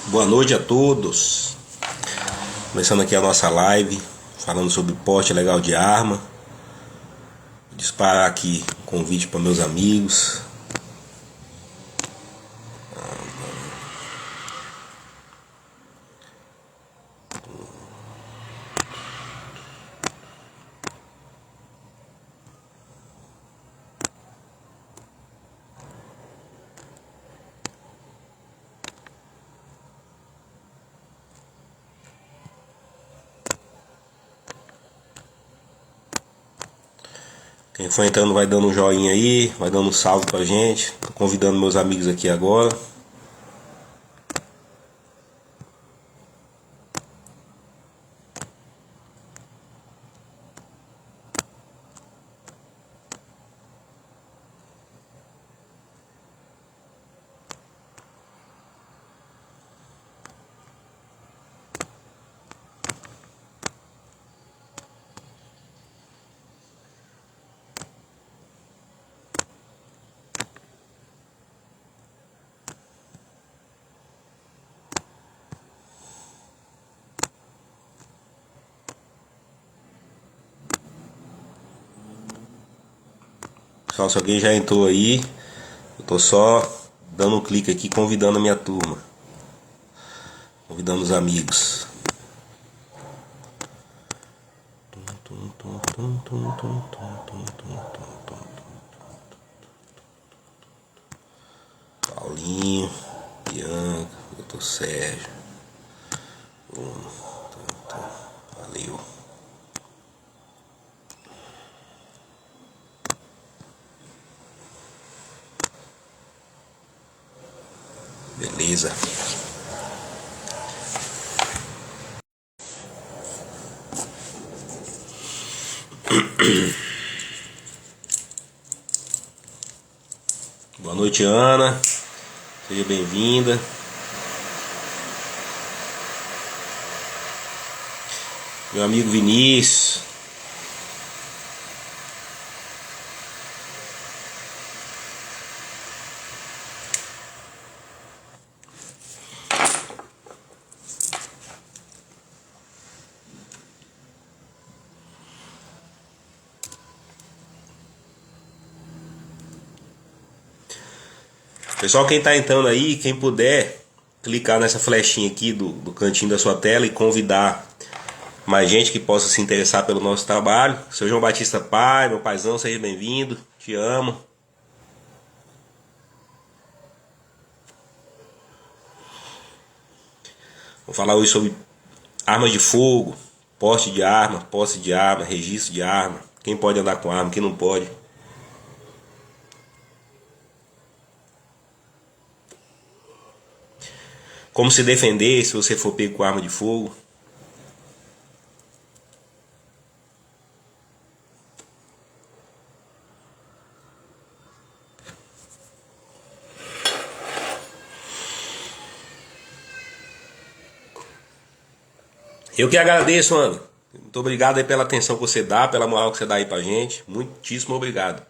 Boa noite a todos. Começando aqui a nossa live, falando sobre porte legal de arma. Vou disparar aqui um convite para meus amigos. Quem for entrando vai dando um joinha aí, vai dando um salve pra gente. Tô convidando meus amigos aqui agora. Pessoal, se alguém já entrou aí, eu tô só dando um clique aqui, convidando a minha turma. Convidando os amigos. Paulinho, Bianca, Dr. Sérgio, Bruno, valeu. Beleza. Boa noite, Ana. Seja bem-vinda. Meu amigo Vinícius. Pessoal, quem está entrando aí, quem puder clicar nessa flechinha aqui do cantinho da sua tela e convidar mais gente que possa se interessar pelo nosso trabalho. Seu João Batista Pai, meu paizão, seja bem-vindo, te amo. Vou falar hoje sobre armas de fogo, porte de arma, posse de arma, registro de arma, quem pode andar com arma, quem não pode. Como se defender se você for pego com arma de fogo. Eu que agradeço, Ana. Muito obrigado aí pela atenção que você dá, pela moral que você dá aí pra gente. Muitíssimo obrigado.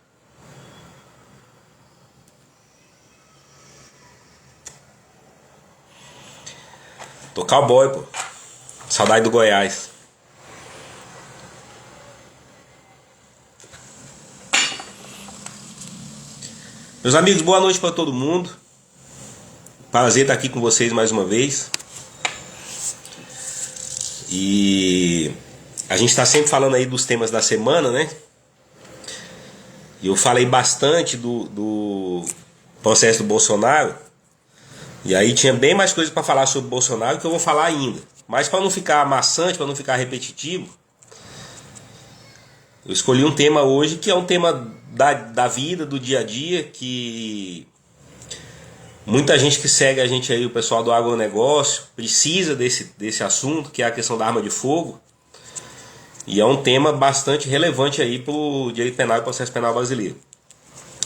Tô cowboy, pô. Saudade do Goiás. Meus amigos, boa noite pra todo mundo. Prazer estar aqui com vocês mais uma vez. E a gente está sempre falando aí dos temas da semana, né? E eu falei bastante do processo do Bolsonaro. E aí tinha bem mais coisas para falar sobre o Bolsonaro que eu vou falar ainda. Mas para não ficar maçante, para não ficar repetitivo, eu escolhi um tema hoje que é um tema da vida, do dia a dia, que muita gente que segue a gente aí, o pessoal do agronegócio, precisa desse assunto, que é a questão da arma de fogo. E é um tema bastante relevante aí para o direito penal e processo penal brasileiro.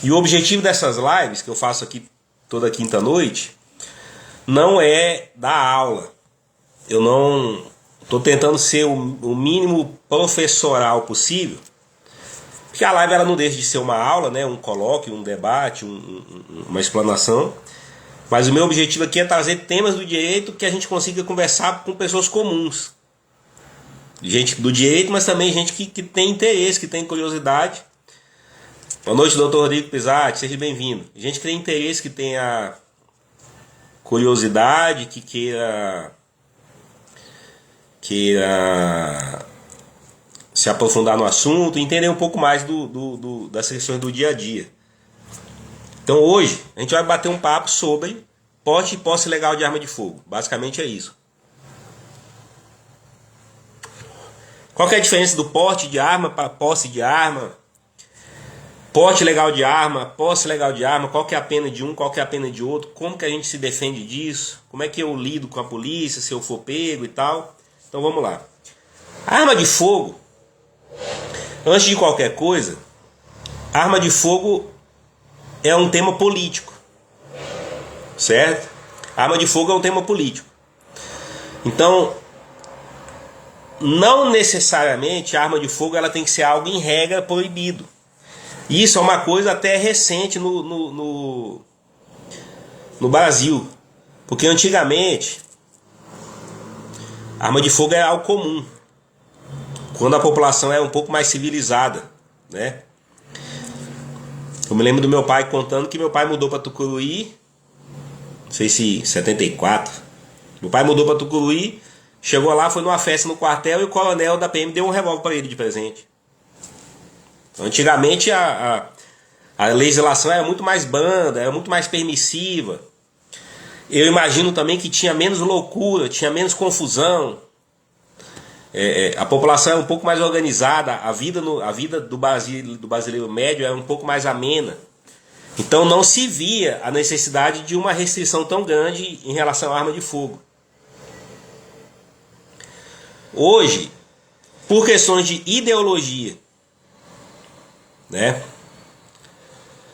E o objetivo dessas lives que eu faço aqui toda quinta-noite não é dar aula. Eu não estou tentando ser o mínimo professoral possível, porque a live ela não deixa de ser uma aula, né? Um colóquio, um debate, uma explanação. Mas o meu objetivo aqui é trazer temas do direito que a gente consiga conversar com pessoas comuns. Gente do direito, mas também gente que tem interesse, que tem curiosidade. Boa noite, doutor Rodrigo Pisati, seja bem-vindo. Gente que tem interesse, que tenha curiosidade, que queira se aprofundar no assunto, entender um pouco mais das questões do dia a dia. Então hoje a gente vai bater um papo sobre porte e posse legal de arma de fogo. Basicamente é isso. Qual que é a diferença do porte de arma para posse de arma? Porte legal de arma, posse legal de arma, qual que é a pena de um, qual que é a pena de outro, como que a gente se defende disso, como é que eu lido com a polícia se eu for pego e tal. Então vamos lá. A arma de fogo, antes de qualquer coisa, arma de fogo é um tema político, certo? A arma de fogo é um tema político. Então, não necessariamente a arma de fogo ela tem que ser algo em regra proibido. Isso é uma coisa até recente no Brasil. Porque antigamente a arma de fogo era algo comum, quando a população era um pouco mais civilizada, né? Eu me lembro do meu pai contando que meu pai mudou para Tucuruí, não sei se em 74. Meu pai mudou para Tucuruí, chegou lá, foi numa festa no quartel e o coronel da PM deu um revólver para ele de presente. Antigamente a legislação era muito mais branda, era muito mais permissiva. Eu imagino também que tinha menos loucura, tinha menos confusão. A população era um pouco mais organizada, a vida do brasileiro médio era um pouco mais amena. Então não se via a necessidade de uma restrição tão grande em relação à arma de fogo. Hoje, por questões de ideologia, né?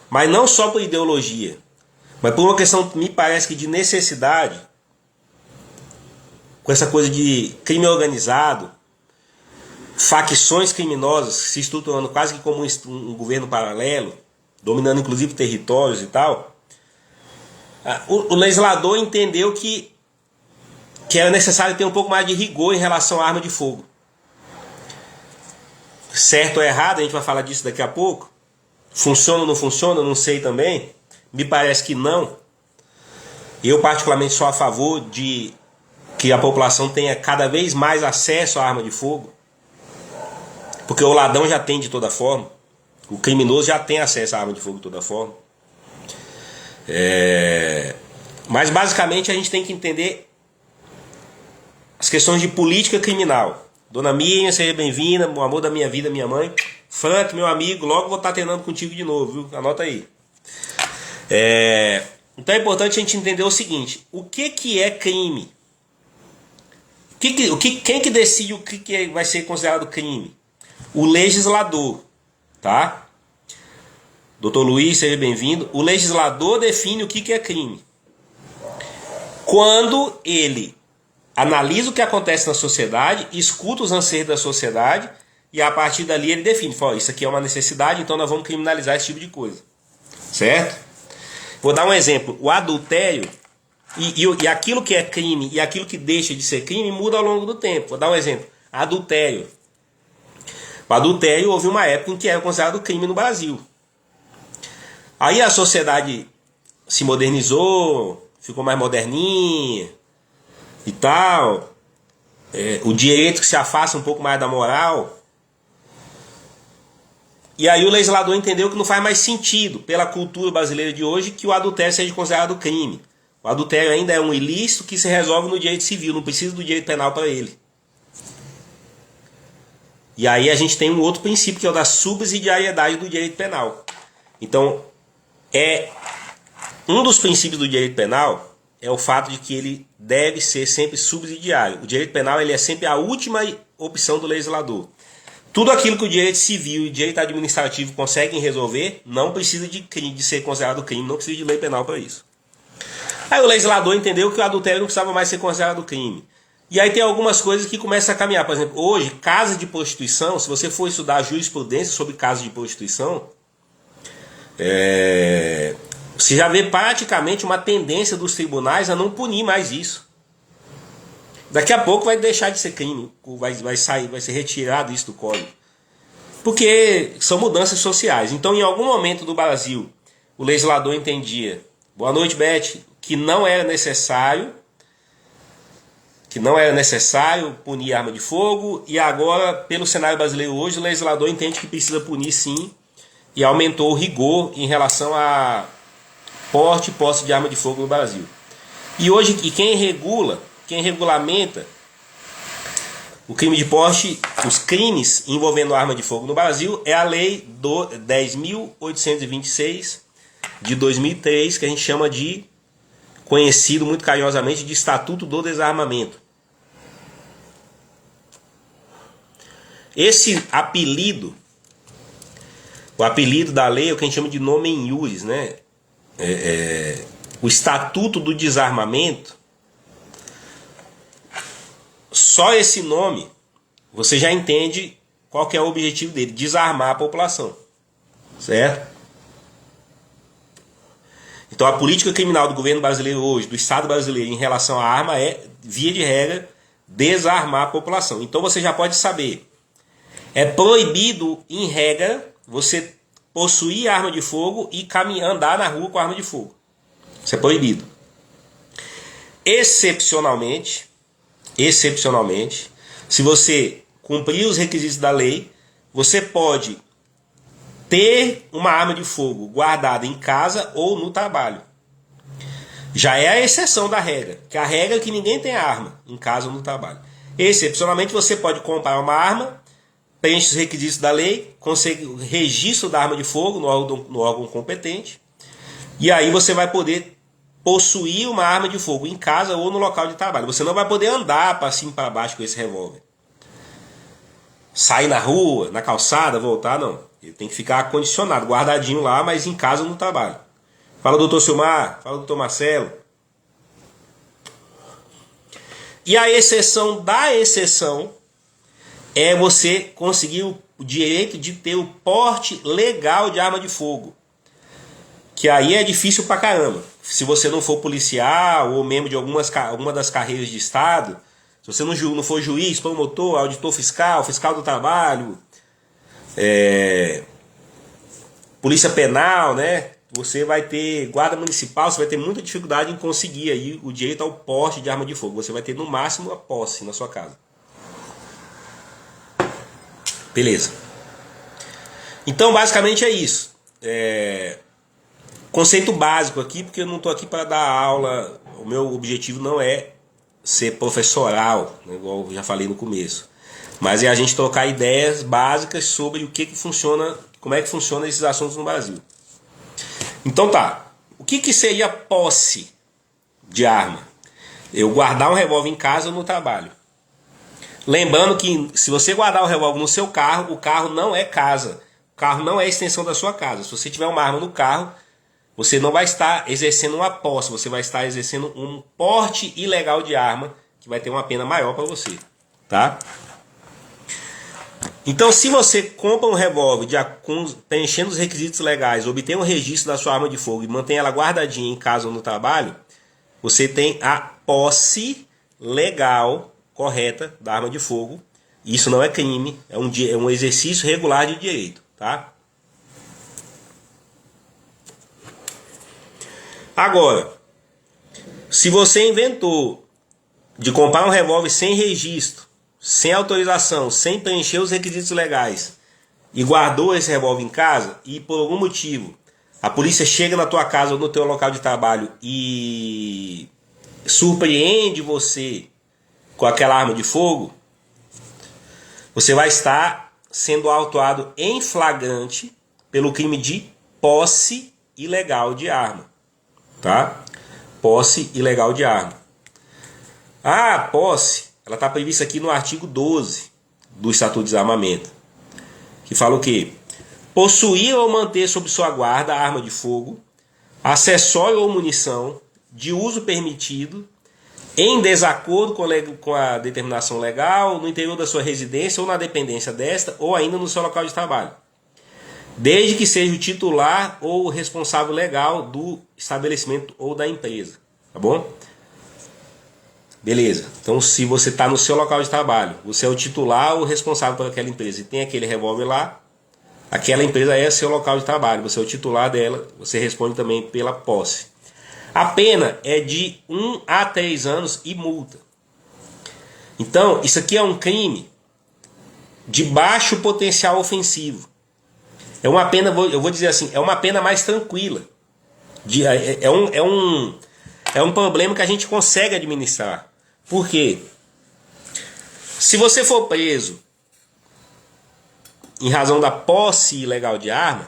Mas não só por ideologia, mas por uma questão, me parece que de necessidade, com essa coisa de crime organizado, facções criminosas se estruturando quase que como um governo paralelo, dominando inclusive territórios e tal, o legislador entendeu que era necessário ter um pouco mais de rigor em relação à arma de fogo. Certo ou errado, a gente vai falar disso daqui a pouco. Funciona ou não funciona, não sei também. Me parece que não. Eu particularmente sou a favor de que a população tenha cada vez mais acesso à arma de fogo. Porque o ladrão já tem de toda forma. O criminoso já tem acesso à arma de fogo de toda forma. Mas basicamente a gente tem que entender as questões de política criminal. Dona Miriam, seja bem-vinda, o amor da minha vida, minha mãe. Frank, meu amigo, logo vou estar treinando contigo de novo, viu? Anota aí. Então é importante a gente entender o seguinte: o que é crime? Quem que decide o que vai ser considerado crime? O legislador, tá? Doutor Luiz, seja bem-vindo. O legislador define o que é crime. Quando ele analisa o que acontece na sociedade, escuta os anseios da sociedade e a partir dali ele define, fala, isso aqui é uma necessidade, então nós vamos criminalizar esse tipo de coisa. Certo? Vou dar um exemplo. O adultério e aquilo que é crime e aquilo que deixa de ser crime muda ao longo do tempo. Vou dar um exemplo. Adultério. O adultério houve uma época em que era considerado crime no Brasil. Aí a sociedade se modernizou, ficou mais moderninha e tal. O direito que se afasta um pouco mais da moral. E aí o legislador entendeu que não faz mais sentido, pela cultura brasileira de hoje, que o adultério seja considerado crime. O adultério ainda é um ilícito que se resolve no direito civil, não precisa do direito penal para ele. E aí a gente tem um outro princípio, que é o da subsidiariedade do direito penal. Então, um dos princípios do direito penal é o fato de que ele deve ser sempre subsidiário. O direito penal ele é sempre a última opção do legislador. Tudo aquilo que o direito civil e o direito administrativo conseguem resolver não precisa de ser considerado crime, não precisa de lei penal para isso. Aí o legislador entendeu que o adultério não precisava mais ser considerado crime. E aí tem algumas coisas que começam a caminhar. Por exemplo, hoje, casa de prostituição, se você for estudar jurisprudência sobre casa de prostituição, Você já vê praticamente uma tendência dos tribunais a não punir mais isso. Daqui a pouco vai deixar de ser crime, vai ser retirado isso do código. Porque são mudanças sociais. Então, em algum momento do Brasil, o legislador entendia, boa noite, Beth, que não era necessário punir arma de fogo, e agora, pelo cenário brasileiro hoje, o legislador entende que precisa punir sim, e aumentou o rigor em relação a porte e posse de arma de fogo no Brasil. E hoje, quem regulamenta o crime de porte, os crimes envolvendo arma de fogo no Brasil, é a Lei 10.826 de 2003, que a gente chama de, conhecido muito carinhosamente, de Estatuto do Desarmamento. Esse apelido, o apelido da lei é o que a gente chama de nomen iuris, né? O Estatuto do Desarmamento, só esse nome você já entende qual que é o objetivo dele: desarmar a população, certo? Então a política criminal do governo brasileiro hoje, do Estado brasileiro em relação à arma é, via de regra, desarmar a população. Então você já pode saber, é proibido em regra você possuir arma de fogo e andar na rua com arma de fogo. Isso é proibido. Excepcionalmente, se você cumprir os requisitos da lei, você pode ter uma arma de fogo guardada em casa ou no trabalho. Já é a exceção da regra, que a regra é que ninguém tem arma em casa ou no trabalho. Excepcionalmente, você pode comprar uma arma, preenche os requisitos da lei, consegue o registro da arma de fogo no órgão competente, e aí você vai poder possuir uma arma de fogo em casa ou no local de trabalho. Você não vai poder andar para cima e para baixo com esse revólver. Sair na rua, na calçada, voltar, não. Ele tem que ficar acondicionado, guardadinho lá, mas em casa ou no trabalho. Fala, doutor Silmar. Fala, doutor Marcelo. E a exceção da exceção é você conseguir o direito de ter o porte legal de arma de fogo. Que aí é difícil pra caramba. Se você não for policial ou membro de alguma das carreiras de Estado, se você não for juiz, promotor, auditor fiscal, fiscal do trabalho, polícia penal, né? Você vai ter guarda municipal, você vai ter muita dificuldade em conseguir aí o direito ao porte de arma de fogo. Você vai ter no máximo a posse na sua casa. Beleza. Então basicamente é isso. Conceito básico aqui, porque eu não estou aqui para dar aula. O meu objetivo não é ser professoral, né, igual eu já falei no começo, mas é a gente trocar ideias básicas sobre o que funciona, como é que funciona esses assuntos no Brasil. Então tá, o que seria posse de arma? Eu guardar um revólver em casa ou no trabalho. Lembrando que se você guardar o revólver no seu carro, o carro não é casa, o carro não é extensão da sua casa. Se você tiver uma arma no carro, você não vai estar exercendo uma posse, você vai estar exercendo um porte ilegal de arma, que vai ter uma pena maior para você, tá? Então, se você compra um revólver preenchendo os requisitos legais, obtém um registro da sua arma de fogo e mantém ela guardadinha em casa ou no trabalho, você tem a posse legal correta da arma de fogo. Isso não é crime, é um exercício regular de direito, tá? Agora, se você inventou de comprar um revólver sem registro, sem autorização, sem preencher os requisitos legais e guardou esse revólver em casa e por algum motivo a polícia chega na tua casa ou no teu local de trabalho e surpreende você com aquela arma de fogo, você vai estar sendo autuado em flagrante pelo crime de posse ilegal de arma. Tá? Posse ilegal de arma. A posse, ela está prevista aqui no artigo 12 do Estatuto de Desarmamento, que fala o quê? Possuir ou manter sob sua guarda arma de fogo, acessório ou munição de uso permitido, em desacordo com a determinação legal, no interior da sua residência ou na dependência desta, ou ainda no seu local de trabalho, desde que seja o titular ou o responsável legal do estabelecimento ou da empresa, tá bom? Beleza, então se você está no seu local de trabalho, você é o titular ou responsável por aquela empresa e tem aquele revólver lá, aquela empresa é seu local de trabalho, você é o titular dela, você responde também pela posse. A pena é de 1 a 3 anos e multa. Então, isso aqui é um crime de baixo potencial ofensivo. É uma pena, eu vou dizer assim, é uma pena mais tranquila. É um problema que a gente consegue administrar. Por quê? Se você for preso em razão da posse ilegal de arma,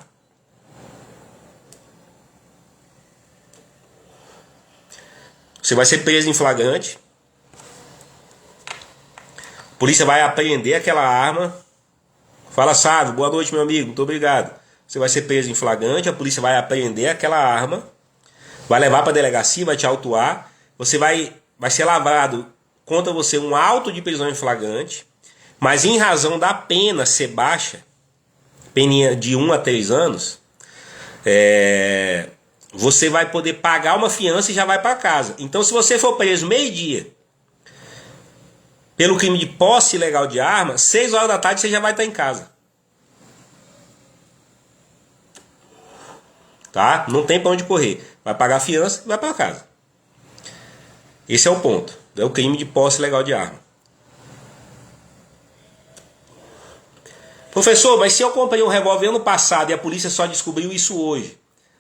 você vai ser preso em flagrante. A polícia vai apreender aquela arma. Fala, Sávio, boa noite, meu amigo, muito obrigado. Você vai ser preso em flagrante, a polícia vai apreender aquela arma, vai levar para a delegacia, vai te autuar. Você vai ser lavrado contra você um auto de prisão em flagrante, mas em razão da pena ser baixa, peninha de 1 a 3 anos, você vai poder pagar uma fiança e já vai para casa. Então, se você for preso meio-dia pelo crime de posse ilegal de arma, 6 horas da tarde você já vai estar em casa. Tá? Não tem para onde correr. Vai pagar a fiança e vai para casa. Esse é o ponto. É o crime de posse ilegal de arma. Professor, mas se eu comprei um revólver ano passado e a polícia só descobriu isso hoje,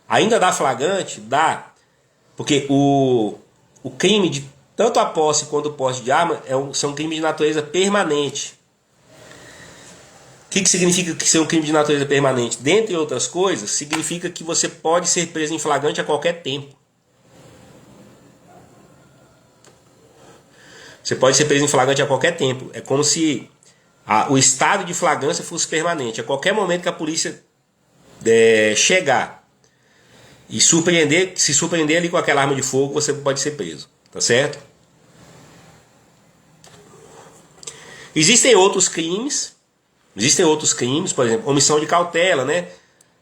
ainda dá flagrante? Dá. Porque o crime de tanto a posse quanto o porte de arma são crimes de natureza permanente. O que significa que ser um crime de natureza permanente? Dentre outras coisas, significa que você pode ser preso em flagrante a qualquer tempo. Você pode ser preso em flagrante a qualquer tempo. É como se o estado de flagrância fosse permanente. A qualquer momento que a polícia chegar e se surpreender ali com aquela arma de fogo, você pode ser preso. Tá certo? Existem outros crimes, por exemplo, omissão de cautela, né?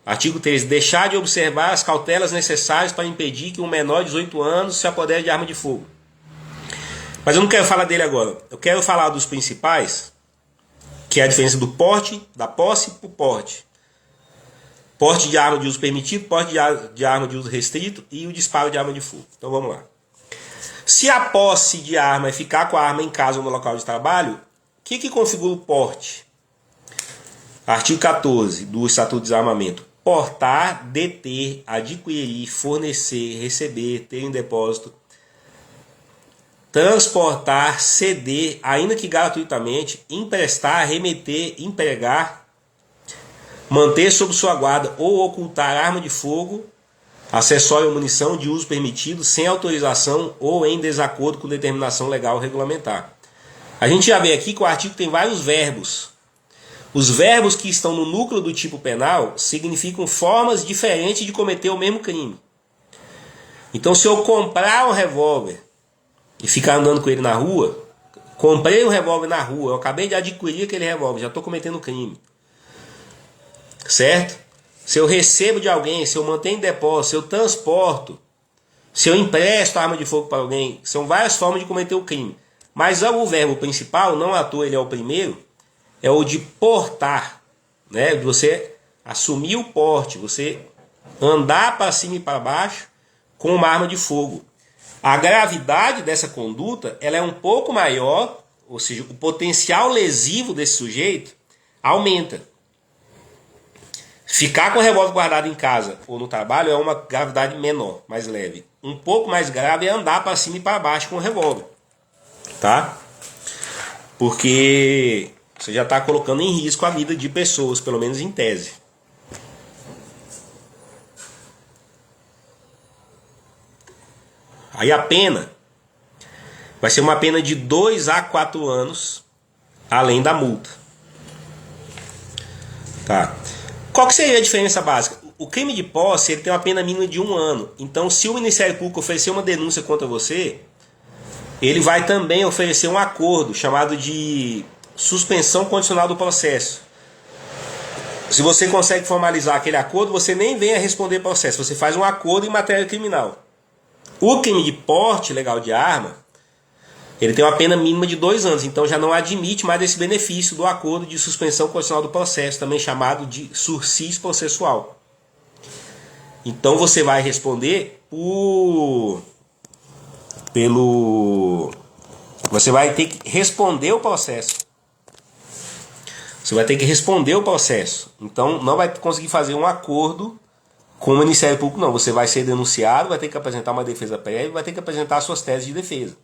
Artigo 13. Deixar de observar as cautelas necessárias para impedir que um menor de 18 anos se apodere de arma de fogo. Mas eu não quero falar dele agora. Eu quero falar dos principais, que é a diferença do porte, da posse para o porte. Porte de arma de uso permitido, porte de arma de uso restrito e o disparo de arma de fogo. Então vamos lá. Se a posse de arma é ficar com a arma em casa ou no local de trabalho, o que configura o porte? Artigo 14 do Estatuto de Desarmamento. Portar, deter, adquirir, fornecer, receber, ter em depósito, transportar, ceder, ainda que gratuitamente, emprestar, remeter, empregar, manter sob sua guarda ou ocultar arma de fogo, acessório ou munição de uso permitido sem autorização ou em desacordo com determinação legal ou regulamentar. A gente já vê aqui que o artigo tem vários verbos. Os verbos que estão no núcleo do tipo penal significam formas diferentes de cometer o mesmo crime. Então, se eu comprar um revólver e ficar andando com ele na rua, comprei um revólver na rua, eu acabei de adquirir aquele revólver, já estou cometendo crime. Certo? Se eu recebo de alguém, se eu mantenho em depósito, se eu transporto, se eu empresto arma de fogo para alguém, são várias formas de cometer o crime. Mas o verbo principal, não à toa ele é o primeiro, é o de portar, né? De você assumir o porte, você andar para cima e para baixo com uma arma de fogo. A gravidade dessa conduta ela é um pouco maior, ou seja, o potencial lesivo desse sujeito aumenta. Ficar com o revólver guardado em casa ou no trabalho é uma gravidade menor, mais leve. Um pouco mais grave é andar para cima e para baixo com o revólver. Tá? Porque você já está colocando em risco a vida de pessoas, pelo menos em tese. Aí a pena vai ser uma pena de 2 a 4 anos, além da multa. Tá? Qual que seria a diferença básica? O crime de posse ele tem uma pena mínima de 1 ano. Então, se o Ministério Público oferecer uma denúncia contra você, ele vai também oferecer um acordo chamado de suspensão condicional do processo. Se você consegue formalizar aquele acordo, você nem vem a responder processo, você faz um acordo em matéria criminal. O crime de porte ilegal de arma, ele tem uma pena mínima de 2 anos, então já não admite mais esse benefício do acordo de suspensão condicional do processo, também chamado de sursis processual. Então você vai responder você vai ter que responder o processo. Você vai ter que responder o processo. Então não vai conseguir fazer um acordo com o Ministério Público, não. Você vai ser denunciado, vai ter que apresentar uma defesa prévia, vai ter que apresentar as suas teses de defesa.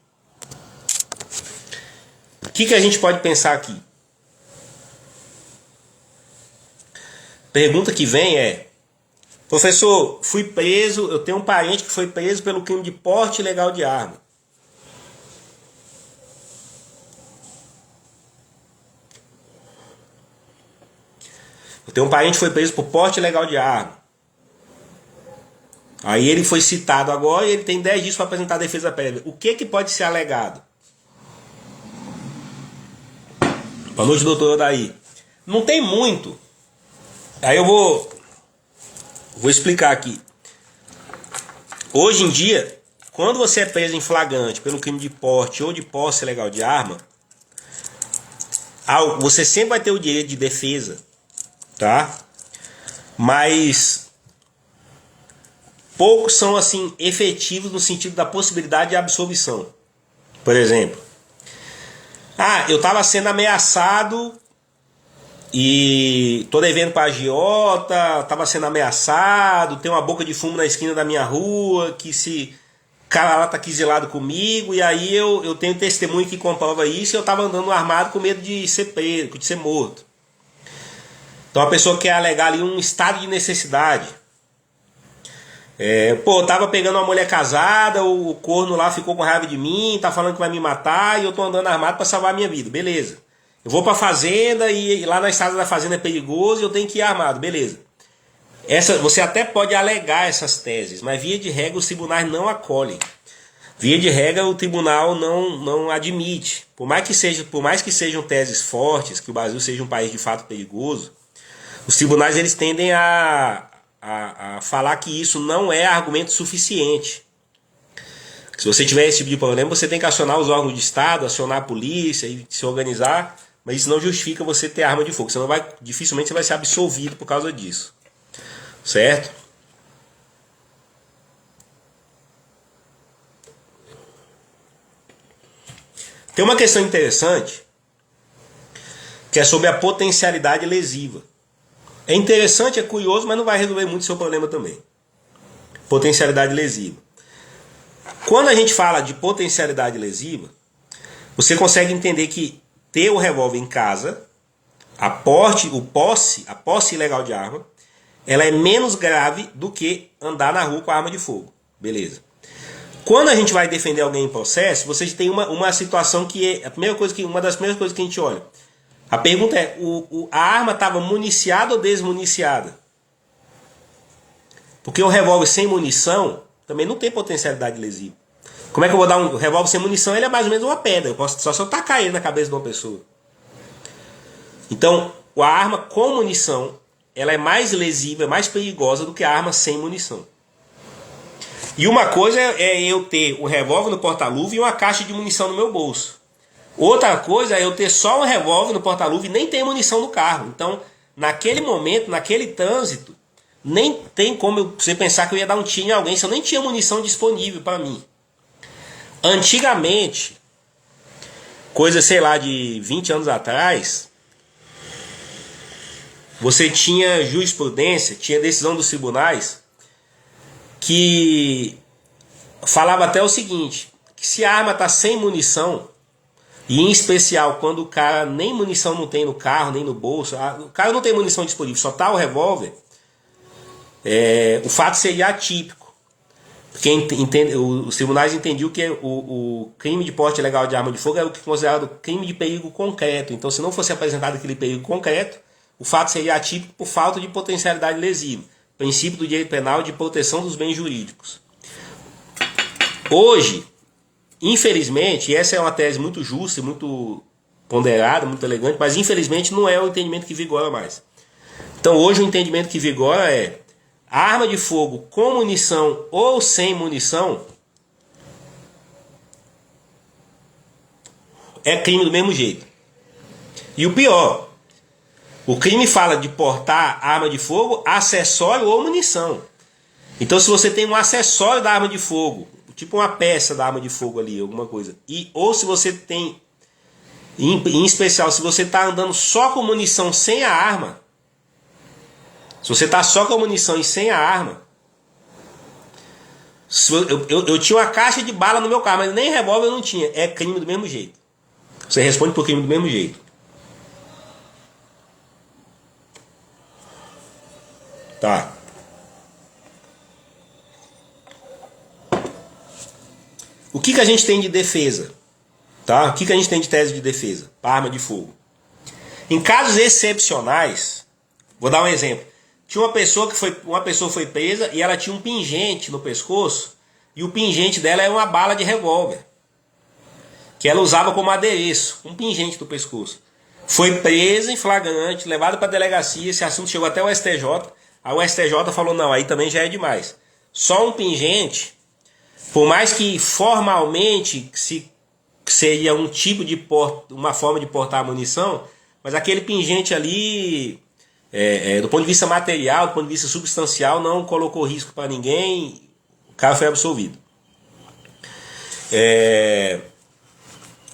O que a gente pode pensar aqui? Pergunta que vem é: professor, fui preso, eu tenho um parente que foi preso pelo crime de porte ilegal de arma. Eu tenho um parente que foi preso por porte ilegal de arma. Aí ele foi citado agora e ele tem 10 dias para apresentar a defesa prévia. O que pode ser alegado? Boa noite, doutor Odaí. Não tem muito. Aí eu vou explicar aqui. Hoje em dia, quando você é preso em flagrante pelo crime de porte ou de posse ilegal de arma, você sempre vai ter o direito de defesa, tá? Mas poucos são assim efetivos no sentido da possibilidade de absolvição. Por exemplo, eu estava sendo ameaçado e tô devendo para a agiota, estava sendo ameaçado, tem uma boca de fumo na esquina da minha rua, que se cara lá tá quizilado comigo, e aí eu tenho testemunho que comprova isso, e eu estava andando armado com medo de ser preso, de ser morto. Então a pessoa quer alegar ali um estado de necessidade. Eu tava pegando uma mulher casada, o corno lá ficou com raiva de mim, tá falando que vai me matar e eu tô andando armado para salvar a minha vida, beleza. Eu vou pra fazenda e lá na estrada da fazenda é perigoso e eu tenho que ir armado, beleza. Você até pode alegar essas teses, mas via de regra os tribunais não acolhem. Via de regra o tribunal não admite. Por mais que sejam teses fortes, que o Brasil seja um país de fato perigoso, os tribunais eles tendem a falar que isso não é argumento suficiente. Se você tiver esse tipo de problema, você tem que acionar os órgãos de Estado, acionar a polícia e se organizar, mas isso não justifica você ter arma de fogo. Dificilmente você vai ser absolvido por causa disso. Certo? Tem uma questão interessante que é sobre a potencialidade lesiva. É interessante, é curioso, mas não vai resolver muito o seu problema também. Potencialidade lesiva. Quando a gente fala de potencialidade lesiva, você consegue entender que ter o revólver em casa, a posse ilegal de arma, ela é menos grave do que andar na rua com a arma de fogo. Beleza. Quando a gente vai defender alguém em processo, vocês têm uma situação que é uma das primeiras coisas que a gente olha. A pergunta é, a arma estava municiada ou desmuniciada? Porque o revólver sem munição também não tem potencialidade lesiva. Como é que eu vou dar um revólver sem munição? Ele é mais ou menos uma pedra. Eu posso só se eu tacar ele na cabeça de uma pessoa. Então, a arma com munição, ela é mais lesiva, é mais perigosa do que a arma sem munição. E uma coisa é eu ter o revólver no porta-luva e uma caixa de munição no meu bolso. Outra coisa é eu ter só um revólver no porta-luva e nem ter munição no carro. Então, naquele momento, naquele trânsito, nem tem como você pensar que eu ia dar um tiro em alguém se eu nem tinha munição disponível para mim. Antigamente, coisa, sei lá, de 20 anos atrás, você tinha jurisprudência, tinha decisão dos tribunais que falava até o seguinte, que se a arma está sem munição, e em especial quando o cara nem munição não tem no carro, nem no bolso, o cara não tem munição disponível, só está o revólver, o fato seria atípico. Porque os tribunais entendiam que o crime de porte ilegal de arma de fogo é o que é considerado crime de perigo concreto. Então, se não fosse apresentado aquele perigo concreto, o fato seria atípico por falta de potencialidade lesiva. Princípio do direito penal de proteção dos bens jurídicos. Hoje, infelizmente, e essa é uma tese muito justa, muito ponderada, muito elegante, mas infelizmente não é o entendimento que vigora mais. Então hoje o entendimento que vigora é: arma de fogo com munição ou sem munição é crime do mesmo jeito. E o pior, o crime fala de portar arma de fogo, acessório ou munição. Então se você tem um acessório da arma de fogo, tipo uma peça da arma de fogo ali, alguma coisa, ou se você tem, em especial, se você está andando só com munição sem a arma, se você está só com a munição e sem a arma, eu tinha uma caixa de bala no meu carro, mas nem revólver eu não tinha, é crime do mesmo jeito. Você responde por crime do mesmo jeito. Tá. O que a gente tem de defesa? Tá? O que a gente tem de tese de defesa para arma de fogo? Em casos excepcionais, vou dar um exemplo. Tinha uma pessoa foi presa e ela tinha um pingente no pescoço, e o pingente dela era uma bala de revólver, que ela usava como adereço, um pingente do pescoço. Foi presa em flagrante, levada para a delegacia, esse assunto chegou até o STJ, aí o STJ falou: não, aí também já é demais. Só um pingente, por mais que formalmente seria um tipo de uma forma de portar munição, mas aquele pingente ali, do ponto de vista material, do ponto de vista substancial, não colocou risco para ninguém, o cara foi absolvido.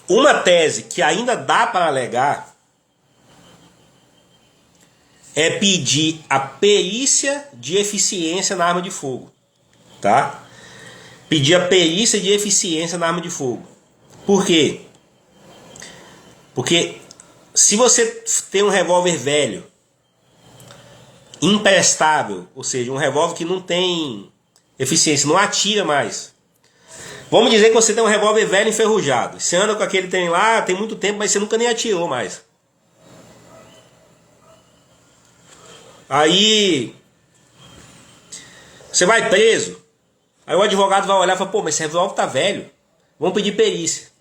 Uma tese que ainda dá para alegar é pedir a perícia de eficiência na arma de fogo, tá? Pedir a perícia de eficiência na arma de fogo. Por quê? Porque se você tem um revólver velho, imprestável, ou seja, um revólver que não tem eficiência, não atira mais. Vamos dizer que você tem um revólver velho enferrujado. Você anda com aquele trem lá, tem muito tempo, mas você nunca nem atirou mais. Aí você vai preso. Aí o advogado vai olhar e fala: pô, mas esse revólver tá velho. Vamos pedir perícia.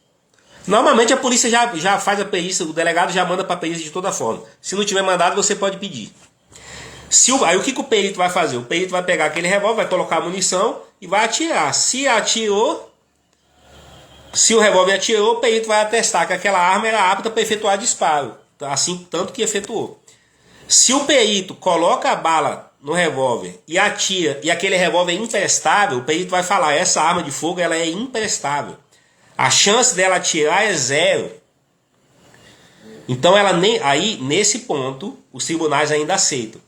Normalmente a polícia já faz a perícia, o delegado já manda para a perícia de toda forma. Se não tiver mandado, você pode pedir. Aí o que o perito vai fazer? O perito vai pegar aquele revólver, vai colocar a munição e vai atirar. Se o revólver atirou, o perito vai atestar que aquela arma era apta para efetuar disparo, assim tanto que efetuou. Se o perito coloca a bala no revólver e atira, e aquele revólver é imprestável, o perito vai falar: essa arma de fogo ela é imprestável. A chance dela atirar é zero. Então aí, nesse ponto, os tribunais ainda aceitam.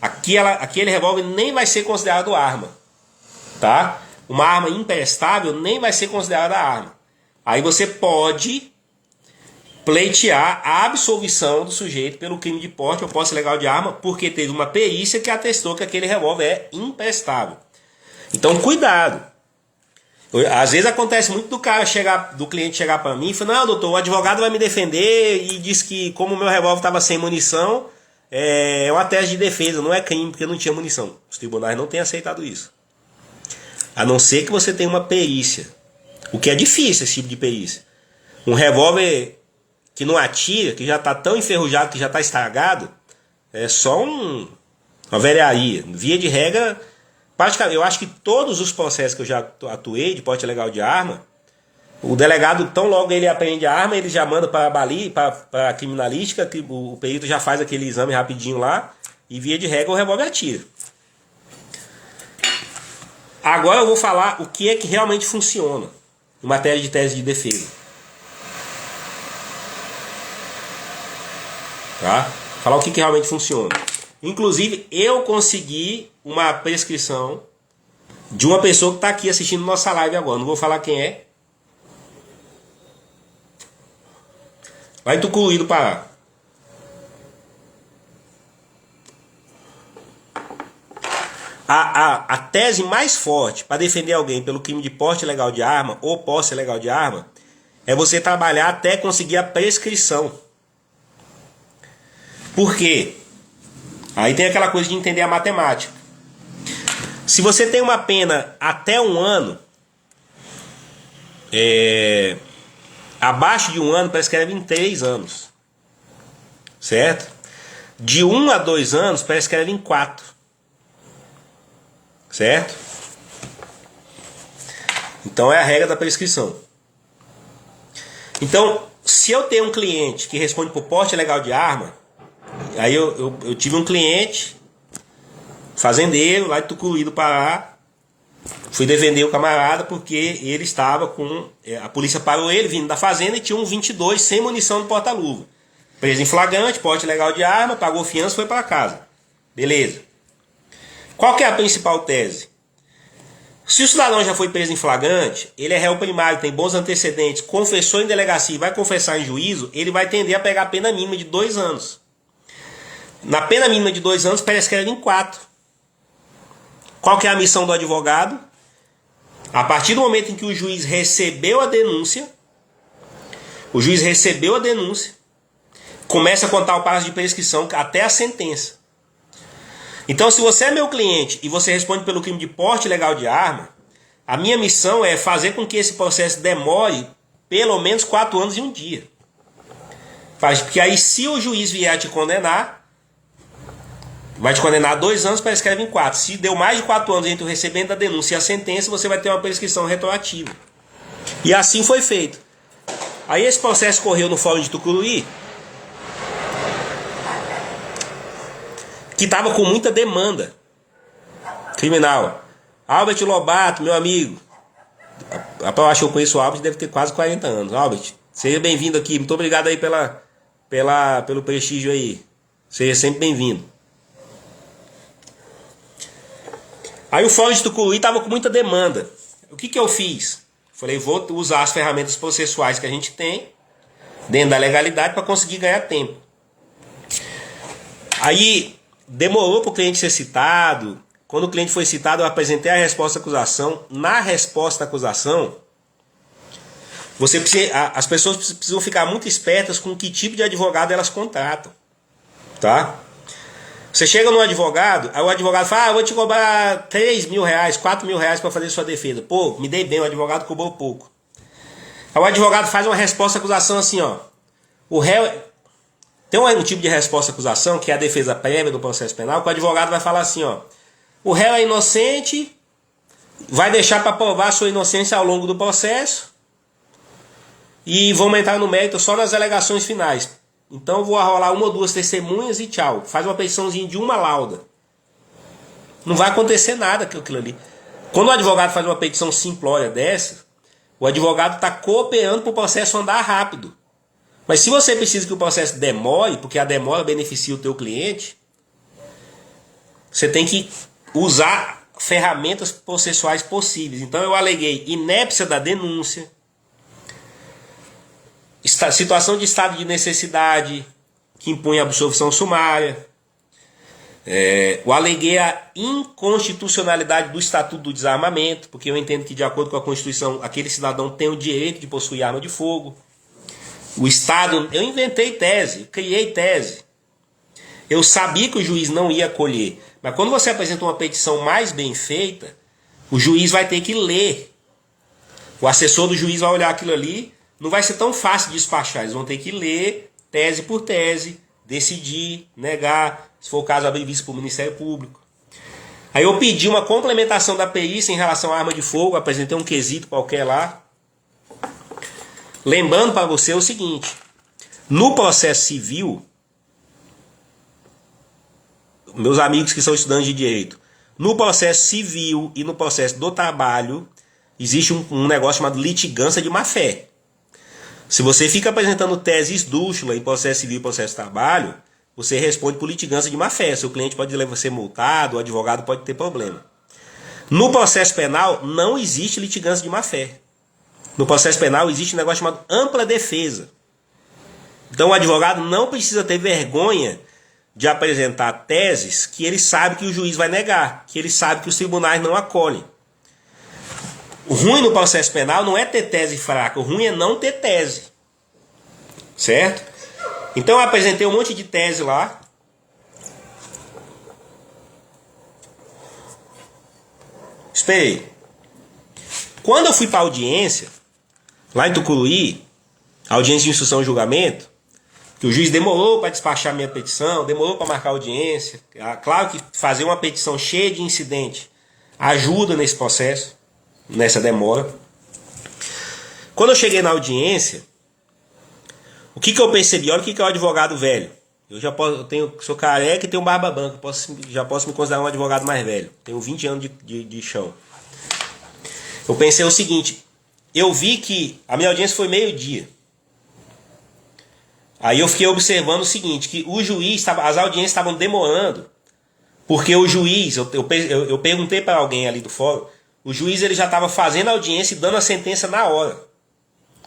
Aquele revólver nem vai ser considerado arma. Tá? Uma arma imprestável nem vai ser considerada arma. Aí você pode pleitear a absolvição do sujeito pelo crime de porte ou posse ilegal de arma, porque teve uma perícia que atestou que aquele revólver é imprestável. Então cuidado. Às vezes acontece muito do cliente chegar para mim e falar: não, doutor, o advogado vai me defender e diz que como o meu revólver estava sem munição, é uma tese de defesa, não é crime porque não tinha munição. Os tribunais não têm aceitado isso. A não ser que você tenha uma perícia, o que é difícil, esse tipo de perícia. Um revólver que não atira, que já está tão enferrujado, que já está estragado, é só uma velharia. Via de regra, praticamente, eu acho que todos os processos que eu já atuei de porte ilegal de arma, o delegado, tão logo ele apreende a arma, ele já manda para a criminalística, que o perito já faz aquele exame rapidinho lá, e via de regra o revólver atira. Agora eu vou falar o que é que realmente funciona em matéria de tese de defesa. Tá? Falar o que realmente funciona. Inclusive, eu consegui uma prescrição de uma pessoa que está aqui assistindo nossa live agora. Não vou falar quem é. Lá em Tucuruí do Pará. A tese mais forte para defender alguém pelo crime de porte ilegal de arma ou posse ilegal de arma é você trabalhar até conseguir a prescrição. Por quê? Aí tem aquela coisa de entender a matemática. Se você tem uma pena até 1 ano, abaixo de 1 ano prescreve em 3 anos. Certo? de 1 a 2 anos prescreve em 4. Certo? Então é a regra da prescrição. Então, se eu tenho um cliente que responde por porte ilegal de arma, aí eu tive um cliente, fazendeiro, lá de Tucuruí do Pará, fui defender o camarada porque ele estava com... A polícia parou ele vindo da fazenda e tinha um 22 sem munição no porta-luva. Preso em flagrante, porte ilegal de arma, pagou fiança e foi para casa. Beleza. Qual que é a principal tese? Se o cidadão já foi preso em flagrante, ele é réu primário, tem bons antecedentes, confessou em delegacia e vai confessar em juízo, ele vai tender a pegar a pena mínima de 2 anos. Na pena mínima de 2 anos, prescreve em 4. Qual que é a missão do advogado? A partir do momento em que o juiz recebeu a denúncia, começa a contar o prazo de prescrição até a sentença. Então, se você é meu cliente e você responde pelo crime de porte ilegal de arma, a minha missão é fazer com que esse processo demore pelo menos 4 anos e 1 dia. Porque aí, se o juiz vier a te condenar, vai te condenar a 2 anos, prescreve em 4. Se deu mais de 4 anos entre o recebimento da denúncia e a sentença, você vai ter uma prescrição retroativa. E assim foi feito. Aí esse processo correu no Fórum de Tucuruí, que estava com muita demanda criminal. Albert Lobato, meu amigo. Eu acho que eu conheço o Albert, deve ter quase 40 anos. Albert, seja bem-vindo aqui. Muito obrigado aí pelo prestígio aí. Seja sempre bem-vindo. Aí o Fórum de Tucuruí estava com muita demanda. O que eu fiz? Falei, vou usar as ferramentas processuais que a gente tem, dentro da legalidade, para conseguir ganhar tempo. Aí demorou para o cliente ser citado. Quando o cliente foi citado, eu apresentei a resposta à acusação. Na resposta à acusação, as pessoas precisam ficar muito espertas com que tipo de advogado elas contratam. Tá? Você chega no advogado, aí o advogado fala, eu vou te cobrar 3 mil reais, 4 mil reais para fazer sua defesa. Pô, me dei bem, o advogado cobrou pouco. Aí o advogado faz uma resposta à acusação assim, ó. O réu... Tem um tipo de resposta à acusação, que é a defesa prévia do processo penal, que o advogado vai falar assim, ó. O réu é inocente, vai deixar para provar a sua inocência ao longo do processo e vamos entrar no mérito só nas alegações finais. Então eu vou arrolar 1 ou 2 testemunhas e tchau. Faz uma petiçãozinha de uma lauda. Não vai acontecer nada com aquilo ali. Quando o advogado faz uma petição simplória dessa, o advogado está cooperando para o processo andar rápido. Mas se você precisa que o processo demore, porque a demora beneficia o teu cliente, você tem que usar ferramentas processuais possíveis. Então eu aleguei inépcia da denúncia, situação de estado de necessidade que impõe a absolvição sumária. Eu aleguei a inconstitucionalidade do Estatuto do Desarmamento, porque eu entendo que, de acordo com a Constituição, aquele cidadão tem o direito de possuir arma de fogo. O Estado... Eu inventei tese, criei tese. Eu sabia que o juiz não ia acolher. Mas quando você apresenta uma petição mais bem feita, o juiz vai ter que ler. O assessor do juiz vai olhar aquilo ali. Não vai ser tão fácil de despachar. Eles vão ter que ler tese por tese, decidir, negar. Se for o caso, abrir vista para o Ministério Público. Aí eu pedi uma complementação da perícia em relação à arma de fogo. Apresentei um quesito qualquer lá. Lembrando para você o seguinte. No processo civil, meus amigos que são estudantes de direito, no processo civil e no processo do trabalho, existe um negócio chamado litigância de má-fé. Se você fica apresentando tese esdrúxula em processo civil e processo de trabalho, você responde por litigância de má-fé. Seu cliente pode ser multado, o advogado pode ter problema. No processo penal, não existe litigância de má-fé. No processo penal, existe um negócio chamado ampla defesa. Então, o advogado não precisa ter vergonha de apresentar teses que ele sabe que o juiz vai negar, que ele sabe que os tribunais não acolhem. O ruim no processo penal não é ter tese fraca, o ruim é não ter tese. Certo? Então eu apresentei um monte de tese lá. Esperei. Quando eu fui para a audiência, lá em Tucuruí, audiência de instrução e julgamento, que o juiz demorou para despachar minha petição, demorou para marcar audiência. Claro que fazer uma petição cheia de incidente ajuda nesse processo, nessa demora. Quando eu cheguei na audiência, o que eu percebi? Olha o que é o advogado velho. Sou careca e tenho barba branca, já posso me considerar um advogado mais velho. Tenho 20 anos de chão. Eu pensei o seguinte, eu vi que a minha audiência foi meio-dia. Aí eu fiquei observando o seguinte, que o juiz, as audiências estavam demorando, porque o juiz, eu perguntei para alguém ali do fórum, o juiz ele já estava fazendo a audiência e dando a sentença na hora.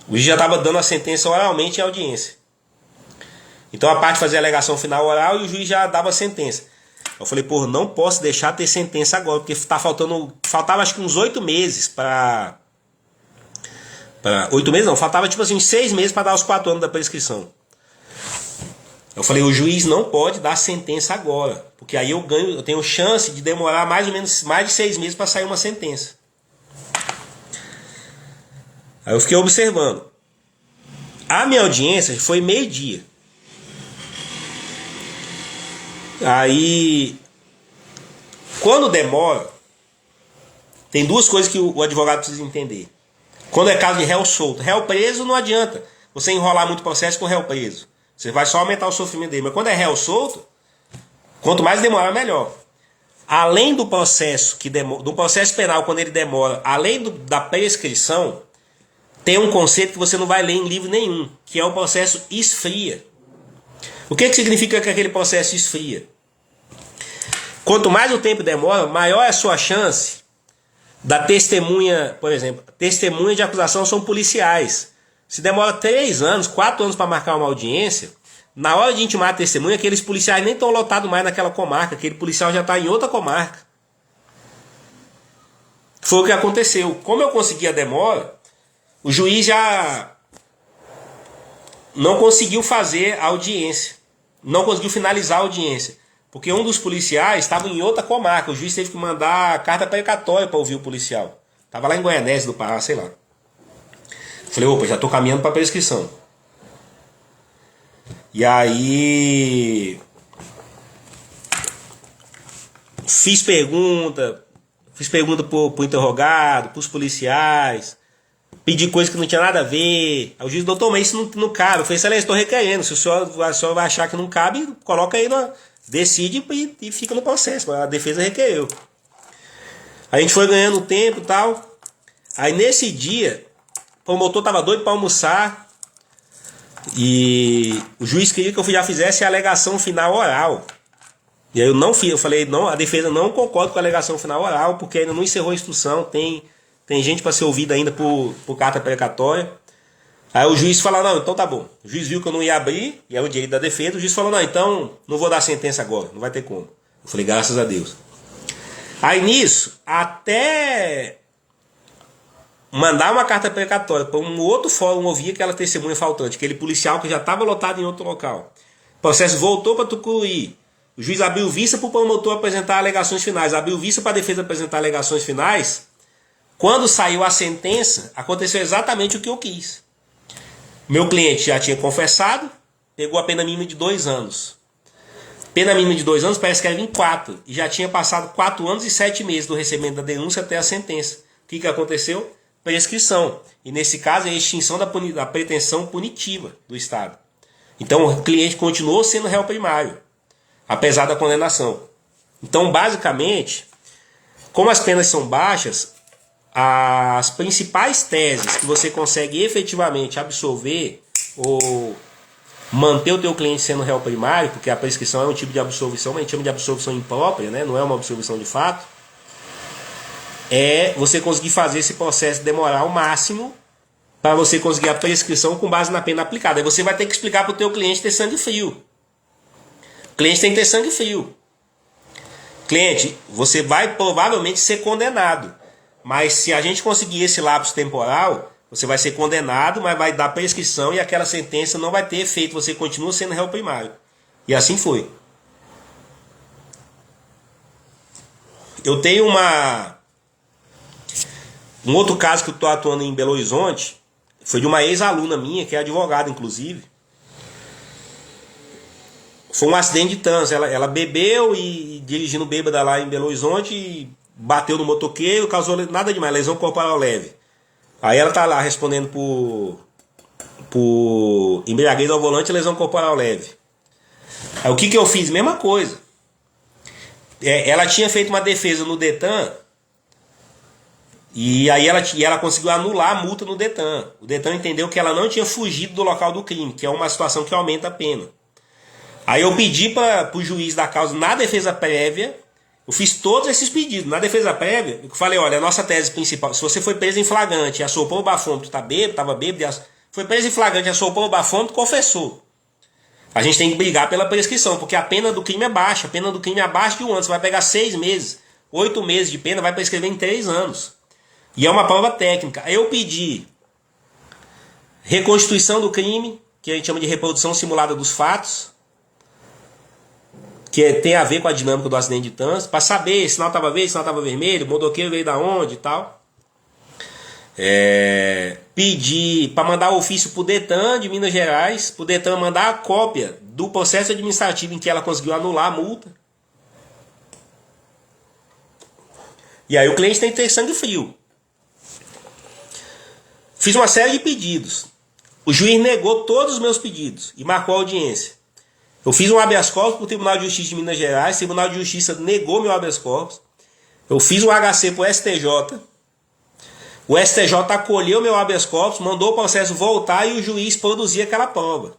O juiz já estava dando a sentença oralmente em audiência. Então a parte fazia a alegação final oral e o juiz já dava a sentença. Eu falei, pô, não posso deixar ter sentença agora, porque faltava acho que uns 8 meses para 8 meses não, faltava tipo assim uns 6 meses para dar os 4 anos da prescrição. Eu falei, o juiz não pode dar sentença agora, porque aí eu tenho chance de demorar mais ou menos mais de 6 meses para sair uma sentença. Aí eu fiquei observando. A minha audiência foi meio-dia. Aí, quando demora, tem duas coisas que o advogado precisa entender. Quando é caso de réu solto, réu preso não adianta você enrolar muito o processo com réu preso. Você vai só aumentar o sofrimento dele. Mas quando é réu solto, quanto mais demorar, melhor. Além do processo, do processo penal, quando ele demora, além da prescrição, tem um conceito que você não vai ler em livro nenhum, que é o processo esfria. O que significa que aquele processo esfria? Quanto mais o tempo demora, maior é a sua chance da testemunha, por exemplo, testemunha de acusação são policiais. Se demora 3 anos, 4 anos para marcar uma audiência, na hora de intimar a testemunha, aqueles policiais nem estão lotados mais naquela comarca, aquele policial já está em outra comarca. Foi o que aconteceu. Como eu consegui a demora, o juiz já não conseguiu fazer a audiência, não conseguiu finalizar a audiência, porque um dos policiais estava em outra comarca, o juiz teve que mandar carta precatória para ouvir o policial. Estava lá em Goianésia do Pará, sei lá. Falei, opa, já estou caminhando para prescrição. E aí fiz pergunta pro interrogado, pros policiais, pedi coisa que não tinha nada a ver. Aí o juiz, doutor, mas isso não cabe. Eu falei, excelência, estou requerendo. Se o senhor vai achar que não cabe, coloca aí, decide e fica no processo. A defesa requereu. A gente foi ganhando tempo e tal. Aí nesse dia, o promotor estava doido para almoçar. E o juiz queria que eu já fizesse a alegação final oral. E aí eu não fiz. Eu falei, não, a defesa não concorda com a alegação final oral, porque ainda não encerrou a instrução. Tem gente para ser ouvida ainda por carta precatória. Aí o juiz falou, não, então tá bom. O juiz viu que eu não ia abrir, e é o direito da defesa. O juiz falou, não, então não vou dar sentença agora, não vai ter como. Eu falei, graças a Deus. Aí nisso, até mandar uma carta precatória para um outro fórum ouvir aquela testemunha faltante, aquele policial que já estava lotado em outro local. O processo voltou para Tucuruí. O juiz abriu vista para o promotor apresentar alegações finais, abriu vista para a defesa apresentar alegações finais. Quando saiu a sentença, aconteceu exatamente o que eu quis. Meu cliente já tinha confessado, pegou a pena mínima de 2 anos. Pena mínima de 2 anos parece que era em 4. E já tinha passado 4 anos e 7 meses do recebimento da denúncia até a sentença. O que aconteceu? Prescrição. E nesse caso é a extinção da pretensão punitiva do Estado. Então o cliente continuou sendo réu primário, apesar da condenação. Então basicamente, como as penas são baixas, as principais teses que você consegue efetivamente absolver ou manter o teu cliente sendo réu primário, porque a prescrição é um tipo de absolvição, mas a gente chama de absolvição imprópria, né? Não é uma absolvição de fato, é você conseguir fazer esse processo demorar ao máximo para você conseguir a prescrição com base na pena aplicada. Aí você vai ter que explicar para o teu cliente ter sangue frio. O cliente tem que ter sangue frio. Cliente, você vai provavelmente ser condenado. Mas se a gente conseguir esse lapso temporal, você vai ser condenado, mas vai dar prescrição e aquela sentença não vai ter efeito. Você continua sendo réu primário. E assim foi. Eu tenho um outro caso que eu estou atuando em Belo Horizonte. Foi de uma ex-aluna minha, que é advogada, inclusive. Foi um acidente de trânsito. Ela bebeu e dirigindo bêbada lá em Belo Horizonte e bateu no motoqueiro, causou nada demais, lesão corporal leve. Aí ela tá lá respondendo por embriaguez ao volante e lesão corporal leve. Aí o que eu fiz? Mesma coisa. Ela tinha feito uma defesa no Detran e aí ela conseguiu anular a multa no Detran. O Detran entendeu que ela não tinha fugido do local do crime, que é uma situação que aumenta a pena. Aí eu pedi para o juiz da causa, na defesa prévia, eu fiz todos esses pedidos. Na defesa prévia, eu falei, olha, a nossa tese principal, se você foi preso em flagrante e assoprou o bafômetro, estava bêbado, foi preso em flagrante e assoprou o bafômetro, confessou. A gente tem que brigar pela prescrição, porque a pena do crime é baixa. A pena do crime é abaixo de 1 ano. Você vai pegar 6 meses, 8 meses de pena, vai prescrever em 3 anos. E é uma prova técnica. Aí eu pedi reconstituição do crime, que a gente chama de reprodução simulada dos fatos, que tem a ver com a dinâmica do acidente de trânsito, para saber se o sinal estava verde, se o sinal estava vermelho, o motoqueiro veio da onde e tal. Pedi para mandar o ofício para o Detran de Minas Gerais, para o Detran mandar a cópia do processo administrativo em que ela conseguiu anular a multa. E aí o cliente tem que ter sangue frio. Fiz uma série de pedidos. O juiz negou todos os meus pedidos e marcou a audiência. Eu fiz um habeas corpus para o Tribunal de Justiça de Minas Gerais, o Tribunal de Justiça negou meu habeas corpus. Eu fiz um HC para o STJ. O STJ acolheu meu habeas corpus, mandou o processo voltar e o juiz produzia aquela prova.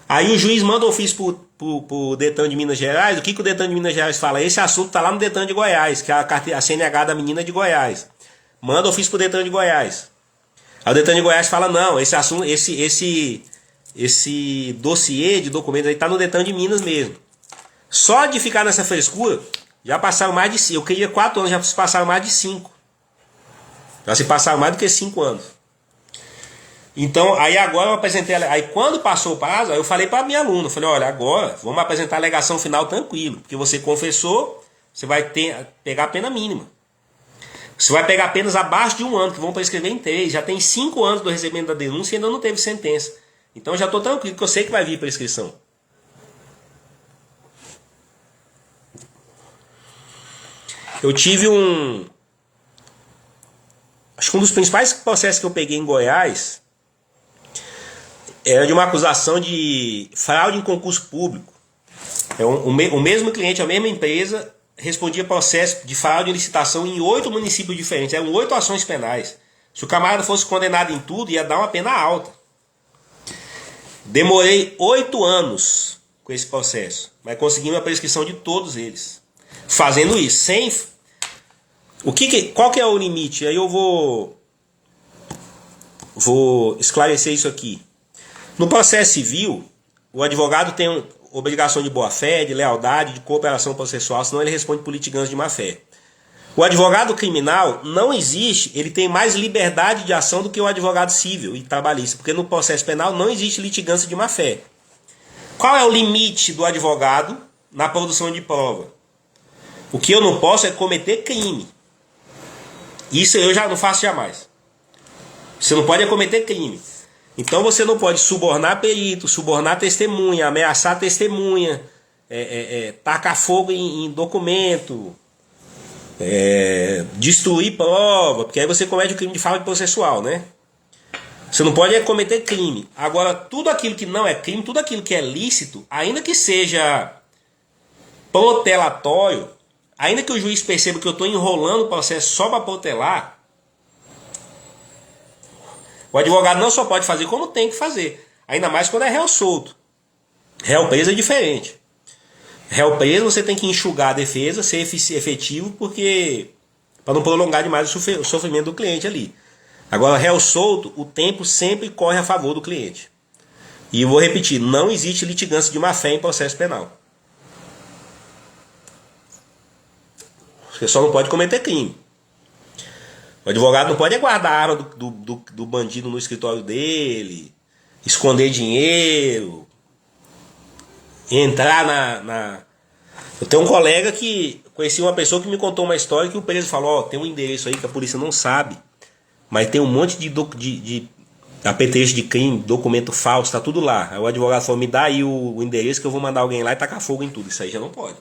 Aí o juiz manda ofício para o Detran de Minas Gerais. O que o Detran de Minas Gerais fala? Esse assunto está lá no Detran de Goiás, que é a CNH da menina de Goiás. Manda ofício para o Detran de Goiás. Aí o Detran de Goiás fala, não, esse assunto, esse dossiê de documentos aí está no Detran de Minas mesmo. Só de ficar nessa frescura, já passaram mais de 5. Eu queria 4 anos, já se passaram mais de 5. Já se passaram mais do que 5 anos. Então, aí agora eu apresentei. Aí quando passou o prazo, aí eu falei para minha aluna, falei, olha, agora vamos apresentar a alegação final tranquilo, porque você confessou, você vai pegar a pena mínima. Você vai pegar apenas abaixo de 1 ano, que vão prescrever em 3. Já tem 5 anos do recebimento da denúncia e ainda não teve sentença. Então já estou tranquilo, porque eu sei que vai vir prescrição. Eu tive acho que um dos principais processos que eu peguei em Goiás era de uma acusação de fraude em concurso público. O mesmo cliente, a mesma empresa, respondia processo de fraude em licitação em 8 municípios diferentes. Eram 8 ações penais. Se o camarada fosse condenado em tudo, ia dar uma pena alta. Demorei 8 anos com esse processo, mas consegui uma prescrição de todos eles. Fazendo isso, sem... Qual que é o limite? Aí eu vou esclarecer isso aqui. No processo civil, o advogado tem obrigação de boa-fé, de lealdade, de cooperação processual, senão ele responde por litigância de má-fé. O advogado criminal não existe, ele tem mais liberdade de ação do que o advogado civil e trabalhista, porque no processo penal não existe litigância de má-fé. Qual é o limite do advogado na produção de prova? O que eu não posso é cometer crime. Isso eu já não faço jamais. Você não pode cometer crime. Então você não pode subornar perito, subornar testemunha, ameaçar testemunha, tacar fogo em documento, destruir prova, porque aí você comete o crime de fraude processual, né? Você não pode cometer crime. Agora, tudo aquilo que não é crime, tudo aquilo que é lícito, ainda que seja protelatório, ainda que o juiz perceba que eu estou enrolando o processo só para protelar, o advogado não só pode fazer, como tem que fazer. Ainda mais quando é réu solto. Réu preso é diferente. Réu preso você tem que enxugar a defesa, ser efetivo, porque para não prolongar demais o sofrimento do cliente ali. Agora, réu solto, o tempo sempre corre a favor do cliente. E eu vou repetir, não existe litigância de má-fé em processo penal. Você só não pode cometer crime. O advogado não pode guardar a arma do bandido no escritório dele, esconder dinheiro, entrar na... Eu tenho um colega que conheci uma pessoa que me contou uma história que o preso falou, tem um endereço aí que a polícia não sabe, mas tem um monte de a pretexto de crime, documento falso, tá tudo lá. Aí o advogado falou, me dá aí o endereço que eu vou mandar alguém lá e tacar fogo em tudo. Isso aí já não pode.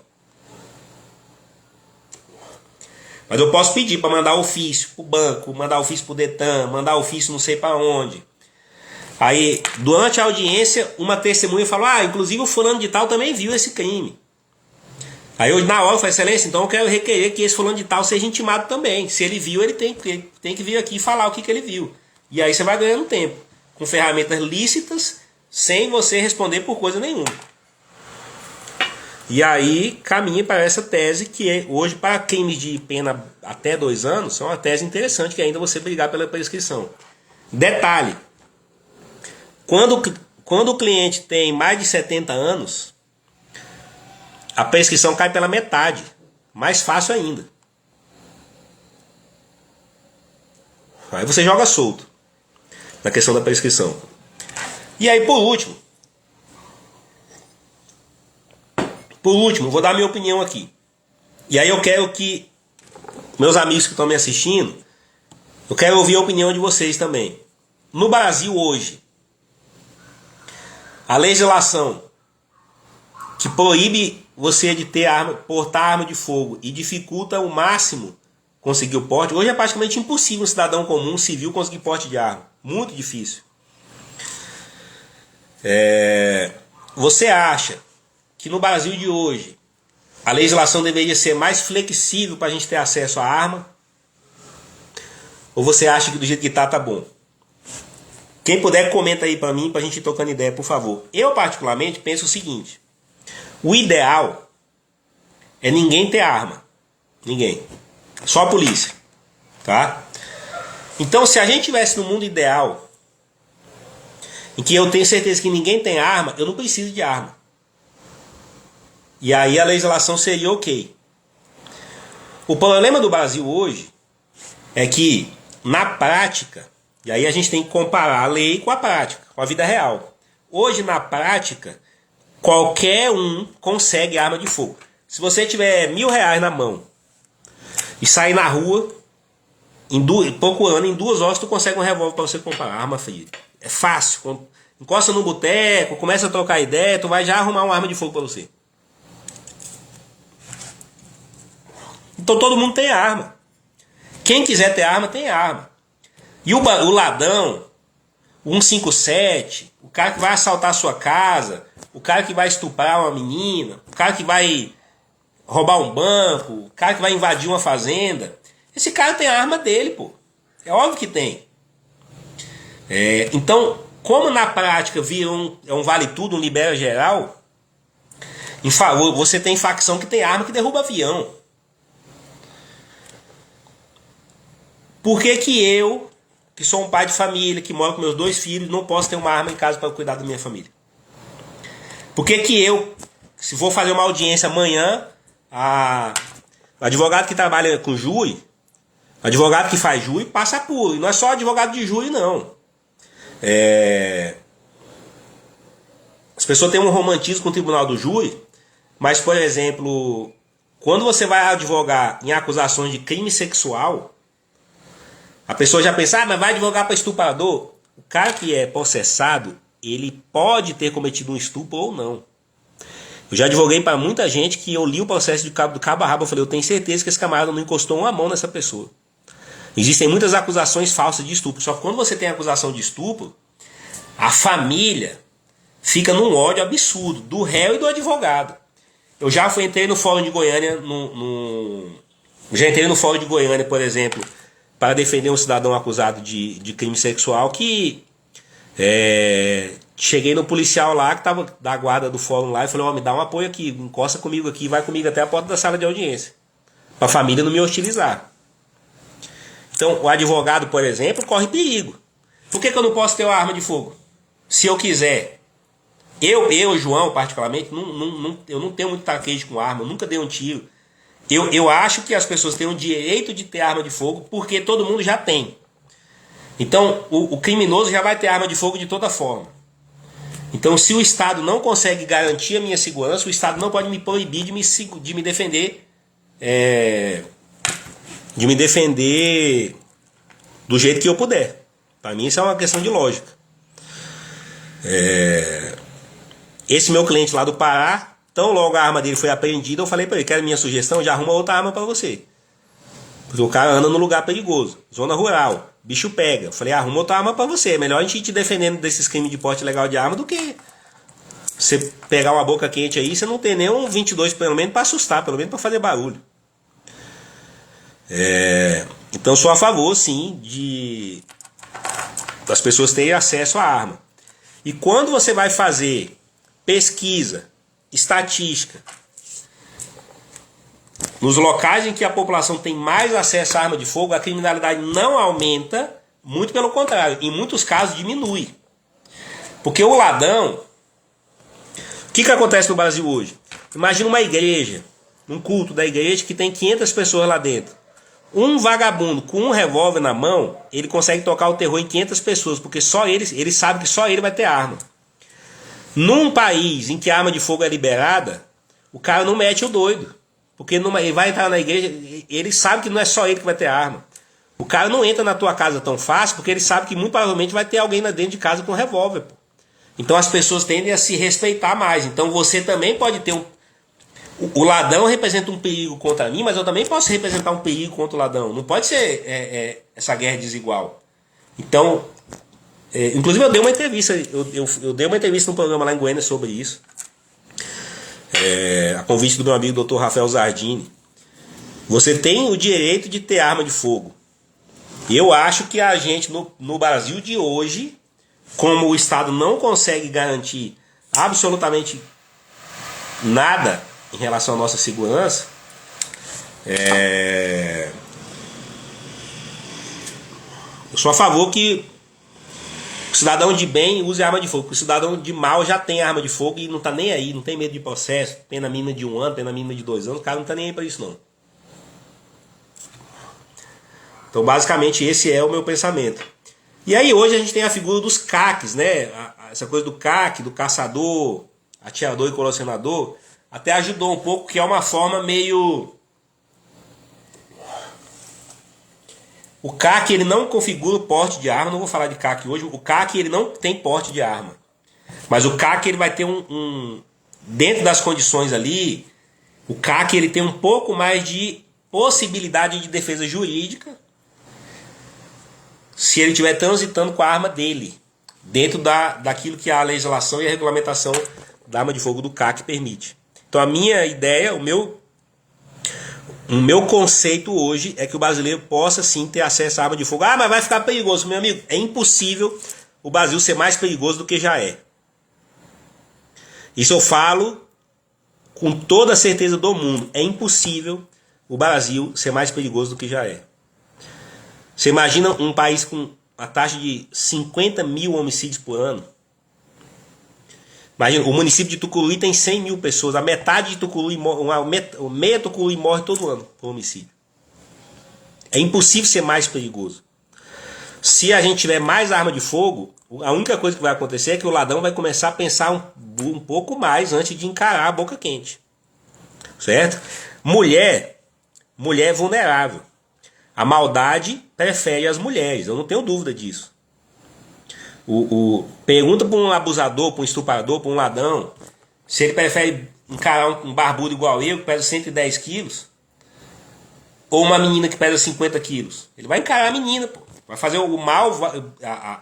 Mas eu posso pedir para mandar ofício pro banco, mandar ofício pro Detran, mandar ofício não sei para onde. Aí, durante a audiência, uma testemunha falou, inclusive o fulano de tal também viu esse crime. Aí eu, na hora, falei, excelência, então eu quero requerer que esse fulano de tal seja intimado também. Se ele viu, ele tem que vir aqui e falar o que ele viu. E aí você vai ganhando tempo, com ferramentas lícitas, sem você responder por coisa nenhuma. E aí caminha para essa tese que hoje, para crimes de pena até 2 anos, é uma tese interessante, que ainda você brigar pela prescrição. Detalhe, quando o cliente tem mais de 70 anos, a prescrição cai pela metade. Mais fácil ainda. Aí você joga solto na questão da prescrição. E aí, por último, vou dar minha opinião aqui. E aí eu quero que meus amigos que estão me assistindo, eu quero ouvir a opinião de vocês também. No Brasil hoje, a legislação que proíbe você de ter arma, portar arma de fogo e dificulta ao máximo conseguir o porte, hoje é praticamente impossível um cidadão comum, civil, conseguir porte de arma. Muito difícil. Você acha que no Brasil de hoje a legislação deveria ser mais flexível para a gente ter acesso à arma? Ou você acha que do jeito que tá bom? Quem puder, comenta aí para mim, para a gente ir trocando ideia, por favor. Eu particularmente penso o seguinte: o ideal é ninguém ter arma. Ninguém. Só a polícia. Tá? Então, se a gente tivesse no mundo ideal, em que eu tenho certeza que ninguém tem arma, eu não preciso de arma. E aí a legislação seria ok. O problema do Brasil hoje é que, na prática, e aí a gente tem que comparar a lei com a prática, com a vida real. Hoje, na prática, qualquer um consegue arma de fogo. Se você tiver R$1.000 na mão e sair na rua, em pouco ano, em 2 horas, tu consegue um revólver para você comprar arma fria. É fácil. Encosta no boteco, começa a trocar ideia, tu vai já arrumar uma arma de fogo para você. Então todo mundo tem arma. Quem quiser ter arma, tem arma. E o ladrão, o 157, o cara que vai assaltar a sua casa, o cara que vai estuprar uma menina, o cara que vai roubar um banco, o cara que vai invadir uma fazenda, esse cara tem a arma dele, pô. É óbvio que tem. Então, como na prática vira um vale tudo, um libera geral, você tem facção que tem arma que derruba avião. Por que eu, que sou um pai de família, que moro com meus 2 filhos, não posso ter uma arma em casa para cuidar da minha família? Por que eu, se vou fazer uma audiência amanhã, o advogado que trabalha com júri, o advogado que faz júri passa apuro. E não é só advogado de júri, não. As pessoas têm um romantismo com o tribunal do júri, mas, por exemplo, quando você vai advogar em acusações de crime sexual, a pessoa já pensa, mas vai advogar para estuprador. O cara que é processado, ele pode ter cometido um estupro ou não. Eu já advoguei para muita gente que eu li o processo do cabo a rabo, eu falei, eu tenho certeza que esse camarada não encostou uma mão nessa pessoa. Existem muitas acusações falsas de estupro, só que quando você tem acusação de estupro, a família fica num ódio absurdo, do réu e do advogado. Eu já entrei no Fórum de Goiânia, por exemplo, para defender um cidadão acusado de crime sexual, que cheguei no policial lá, que estava da guarda do fórum lá, e falei, me dá um apoio aqui, encosta comigo aqui, vai comigo até a porta da sala de audiência, para a família não me hostilizar. Então, o advogado, por exemplo, corre perigo. Por que eu não posso ter uma arma de fogo? Se eu quiser. Eu João, particularmente, eu não tenho muito traquejo com arma, eu nunca dei um tiro. Eu acho que as pessoas têm o direito de ter arma de fogo porque todo mundo já tem. Então, o criminoso já vai ter arma de fogo de toda forma. Então, se o Estado não consegue garantir a minha segurança, o Estado não pode me proibir de me defender, do jeito que eu puder. Para mim isso é uma questão de lógica. Esse meu cliente lá do Pará, tão logo a arma dele foi apreendida, eu falei para ele, quer minha sugestão? Já arruma outra arma para você. Porque o cara anda no lugar perigoso, zona rural, bicho pega. Eu falei, arruma outra arma para você. É melhor a gente ir te defendendo desses crimes de porte ilegal de arma do que você pegar uma boca quente aí, você não tem nem um 22 pelo menos para assustar, pelo menos para fazer barulho. Então sou a favor, sim, das pessoas terem acesso à arma. E quando você vai fazer pesquisa, estatística, nos locais em que a população tem mais acesso à arma de fogo, a criminalidade não aumenta, muito pelo contrário, em muitos casos diminui. Porque o ladrão, o que acontece no Brasil hoje? Imagina uma igreja, um culto da igreja que tem 500 pessoas lá dentro. Um vagabundo com um revólver na mão, ele consegue tocar o terror em 500 pessoas, porque só ele sabe que só ele vai ter arma. Num país em que a arma de fogo é liberada, o cara não mete o doido. Porque ele vai entrar na igreja, ele sabe que não é só ele que vai ter arma. O cara não entra na tua casa tão fácil, porque ele sabe que muito provavelmente vai ter alguém lá dentro de casa com revólver. Pô. Então as pessoas tendem a se respeitar mais. Então você também pode ter o ladrão representa um perigo contra mim, mas eu também posso representar um perigo contra o ladrão. Não pode ser essa guerra desigual. Então, inclusive eu dei uma entrevista, eu dei uma entrevista num programa lá em Goiânia sobre isso. A convite do meu amigo Dr. Rafael Zardini. Você tem o direito de ter arma de fogo. E eu acho que a gente, no Brasil de hoje, como o Estado não consegue garantir absolutamente nada em relação à nossa segurança, eu sou a favor que o cidadão de bem use arma de fogo, porque o cidadão de mal já tem arma de fogo e não tá nem aí, não tem medo de processo, tem na mínima de 1 ano, tem na mínima de 2 anos, o cara não tá nem aí pra isso não. Então basicamente esse é o meu pensamento. E aí hoje a gente tem a figura dos CACs, né? Essa coisa do CAC, do caçador, atirador e colecionador, até ajudou um pouco, que é uma forma meio... O CAC ele não configura o porte de arma, não vou falar de CAC hoje, o CAC ele não tem porte de arma. Mas o CAC ele vai ter dentro das condições ali, o CAC ele tem um pouco mais de possibilidade de defesa jurídica se ele estiver transitando com a arma dele, dentro daquilo que a legislação e a regulamentação da arma de fogo do CAC permite. Então a minha ideia, o meu conceito hoje é que o brasileiro possa sim ter acesso à arma de fogo. Ah, mas vai ficar perigoso, meu amigo. É impossível o Brasil ser mais perigoso do que já é. Isso eu falo com toda a certeza do mundo. É impossível o Brasil ser mais perigoso do que já é. Você imagina um país com a taxa de 50 mil homicídios por ano? Imagina, o município de Tucuruí tem 100 mil pessoas. A metade de Tucuruí, meia Tucuruí morre todo ano por homicídio. É impossível ser mais perigoso. Se a gente tiver mais arma de fogo, a única coisa que vai acontecer é que o ladrão vai começar a pensar um pouco mais antes de encarar a boca quente. Certo? Mulher é vulnerável. A maldade prefere as mulheres, eu não tenho dúvida disso. Pergunta para um abusador, para um estuprador, para um ladrão, se ele prefere encarar um barbudo igual eu, que pesa 110 quilos, ou uma menina que pesa 50 quilos. Ele vai encarar a menina, pô. Vai fazer o mal.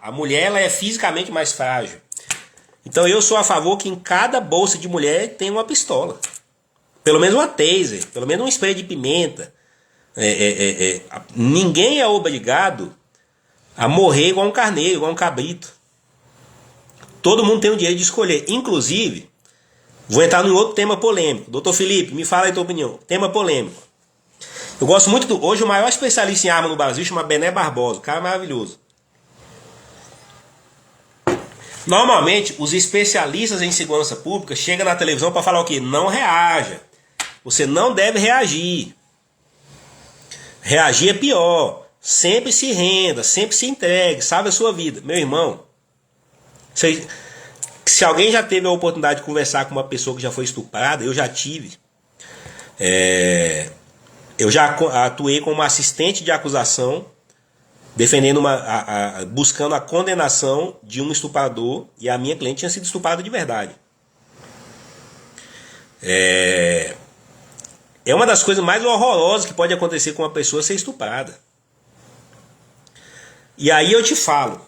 A mulher ela é fisicamente mais frágil. Então eu sou a favor que em cada bolsa de mulher tenha uma pistola. Pelo menos uma taser, pelo menos um spray de pimenta. Ninguém é obrigado a morrer igual um carneiro, igual um cabrito. Todo mundo tem o direito de escolher. Inclusive, vou entrar num outro tema polêmico. Doutor Felipe, me fala aí a tua opinião. Tema polêmico. Eu gosto muito hoje o maior especialista em arma no Brasil chama Bené Barbosa. O cara é maravilhoso. Normalmente, os especialistas em segurança pública chegam na televisão para falar o quê? Não reaja. Você não deve reagir. Reagir é pior. Sempre se renda, sempre se entregue, salve a sua vida. Meu irmão, se alguém já teve a oportunidade de conversar com uma pessoa que já foi estuprada, eu já tive. Eu já atuei como assistente de acusação defendendo buscando a condenação de um estuprador, e a minha cliente tinha sido estuprada de verdade. É uma das coisas mais horrorosas que pode acontecer com uma pessoa ser estuprada. E aí eu te falo,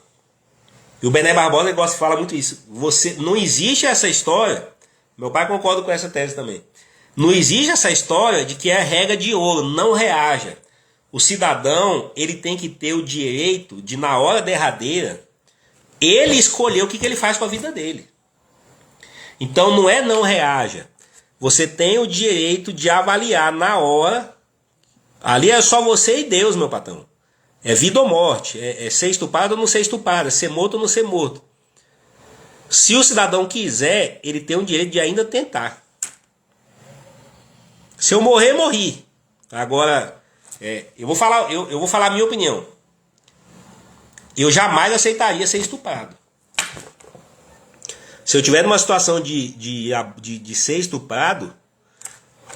e o Bené Barbosa gosta de falar muito isso, não existe essa história, meu pai concorda com essa tese também, não existe essa história de que é regra de ouro, não reaja. O cidadão, ele tem que ter o direito de, na hora derradeira, ele escolher o que ele faz com a vida dele. Então não é não reaja. Você tem o direito de avaliar na hora. Ali é só você e Deus, meu patrão. É vida ou morte. É ser estuprado ou não ser estuprado. É ser morto ou não ser morto. Se o cidadão quiser, ele tem o direito de ainda tentar. Se eu morrer, morri. Agora... eu vou falar a minha opinião. Eu jamais aceitaria ser estuprado. Se eu tiver numa situação de ser estuprado,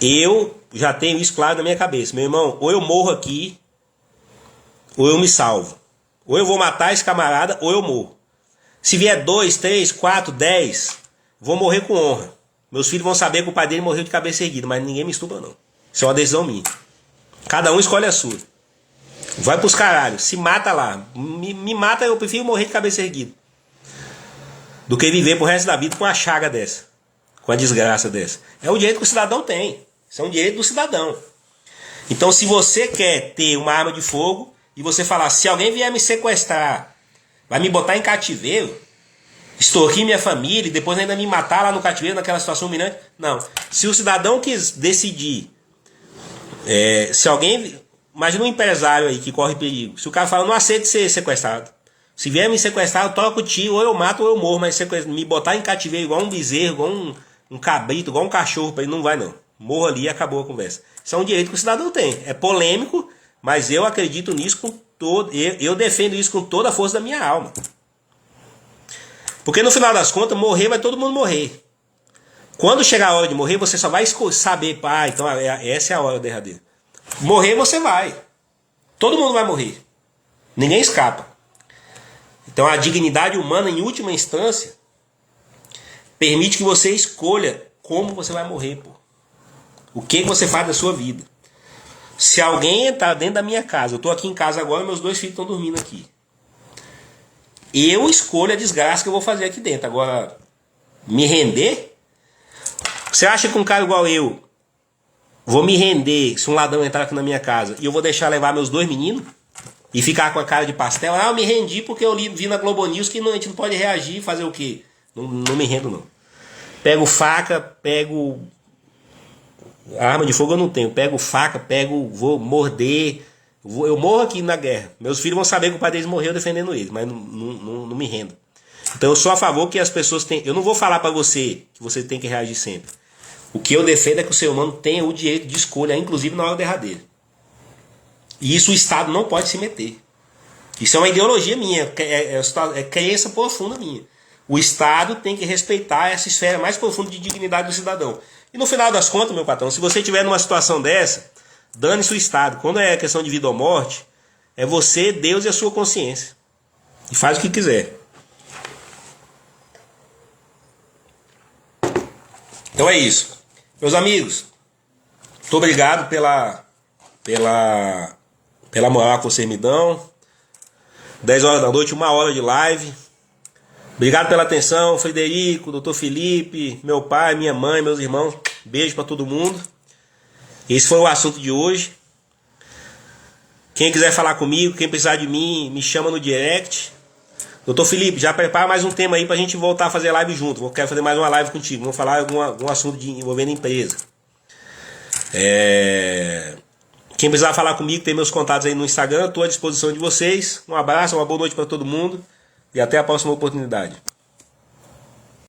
eu já tenho isso claro na minha cabeça. Meu irmão, ou eu morro aqui, ou eu me salvo. Ou eu vou matar esse camarada, ou eu morro. Se vier 2, 3, 4, 10, vou morrer com honra. Meus filhos vão saber que o pai dele morreu de cabeça erguida, mas ninguém me estupra não. Isso é uma decisão minha. Cada um escolhe a sua. Vai pros caralhos. Se mata lá. Me mata, eu prefiro morrer de cabeça erguida do que viver pro resto da vida com uma chaga dessa. Com a desgraça dessa. É o direito que o cidadão tem. Isso é um direito do cidadão. Então se você quer ter uma arma de fogo e você falar, se alguém vier me sequestrar, vai me botar em cativeiro, extorquir minha família e depois ainda me matar lá no cativeiro, naquela situação humilhante. Não. Se o cidadão quis decidir, se alguém, imagina um empresário aí que corre perigo, se o cara fala, não aceito ser sequestrado, se vier me sequestrar, eu toco o tiro, ou eu mato ou eu morro, mas me botar em cativeiro igual um bezerro, igual um cabrito, igual um cachorro, para ele não vai não, morro ali e acabou a conversa. Isso é um direito que o cidadão tem, é polêmico, mas eu acredito nisso com todo, eu defendo isso com toda a força da minha alma, porque no final das contas, morrer vai todo mundo morrer. Quando chegar a hora de morrer, você só vai saber, pá, então essa é a hora derradeira. Morrer você vai. Todo mundo vai morrer. Ninguém escapa. Então a dignidade humana, em última instância, permite que você escolha como você vai morrer, pô. O que você faz da sua vida. Se alguém entrar dentro da minha casa, eu estou aqui em casa agora e meus 2 filhos estão dormindo aqui. Eu escolho a desgraça que eu vou fazer aqui dentro. Agora, me render? Você acha que um cara igual eu vou me render se um ladrão entrar aqui na minha casa e eu vou deixar levar meus 2 meninos e ficar com a cara de pastel? Ah, eu me rendi porque eu vi na Globo News que a gente não pode reagir e fazer o quê? Não me rendo não. Pego faca, pego arma de fogo, eu não tenho. Pego faca, vou morder. Eu morro aqui na guerra. Meus filhos vão saber que o pai deles morreu defendendo eles, mas não me rendo. Então eu sou a favor que as pessoas tenham... Eu não vou falar para você que você tem que reagir sempre. O que eu defendo é que o ser humano tenha o direito de escolha, inclusive na hora derradeira. E isso o Estado não pode se meter. Isso é uma ideologia minha, é crença profunda minha. O Estado tem que respeitar essa esfera mais profunda de dignidade do cidadão. E no final das contas, meu patrão, se você estiver numa situação dessa, dane-se o Estado. Quando é questão de vida ou morte, é você, Deus e a sua consciência. E faz o que quiser. Então é isso. Meus amigos, muito obrigado pela moral que vocês me dão. 10 horas da noite, 1 hora de live. Obrigado pela atenção, Frederico, Dr. Felipe, meu pai, minha mãe, meus irmãos. Beijo para todo mundo. Esse foi o assunto de hoje. Quem quiser falar comigo, quem precisar de mim, me chama no direct. Dr. Felipe, já prepara mais um tema aí pra gente voltar a fazer live junto. Quero fazer mais uma live contigo. Vamos falar algum assunto envolvendo empresa. Quem precisar falar comigo, tem meus contatos aí no Instagram. Estou à disposição de vocês. Um abraço, uma boa noite para todo mundo. E até a próxima oportunidade.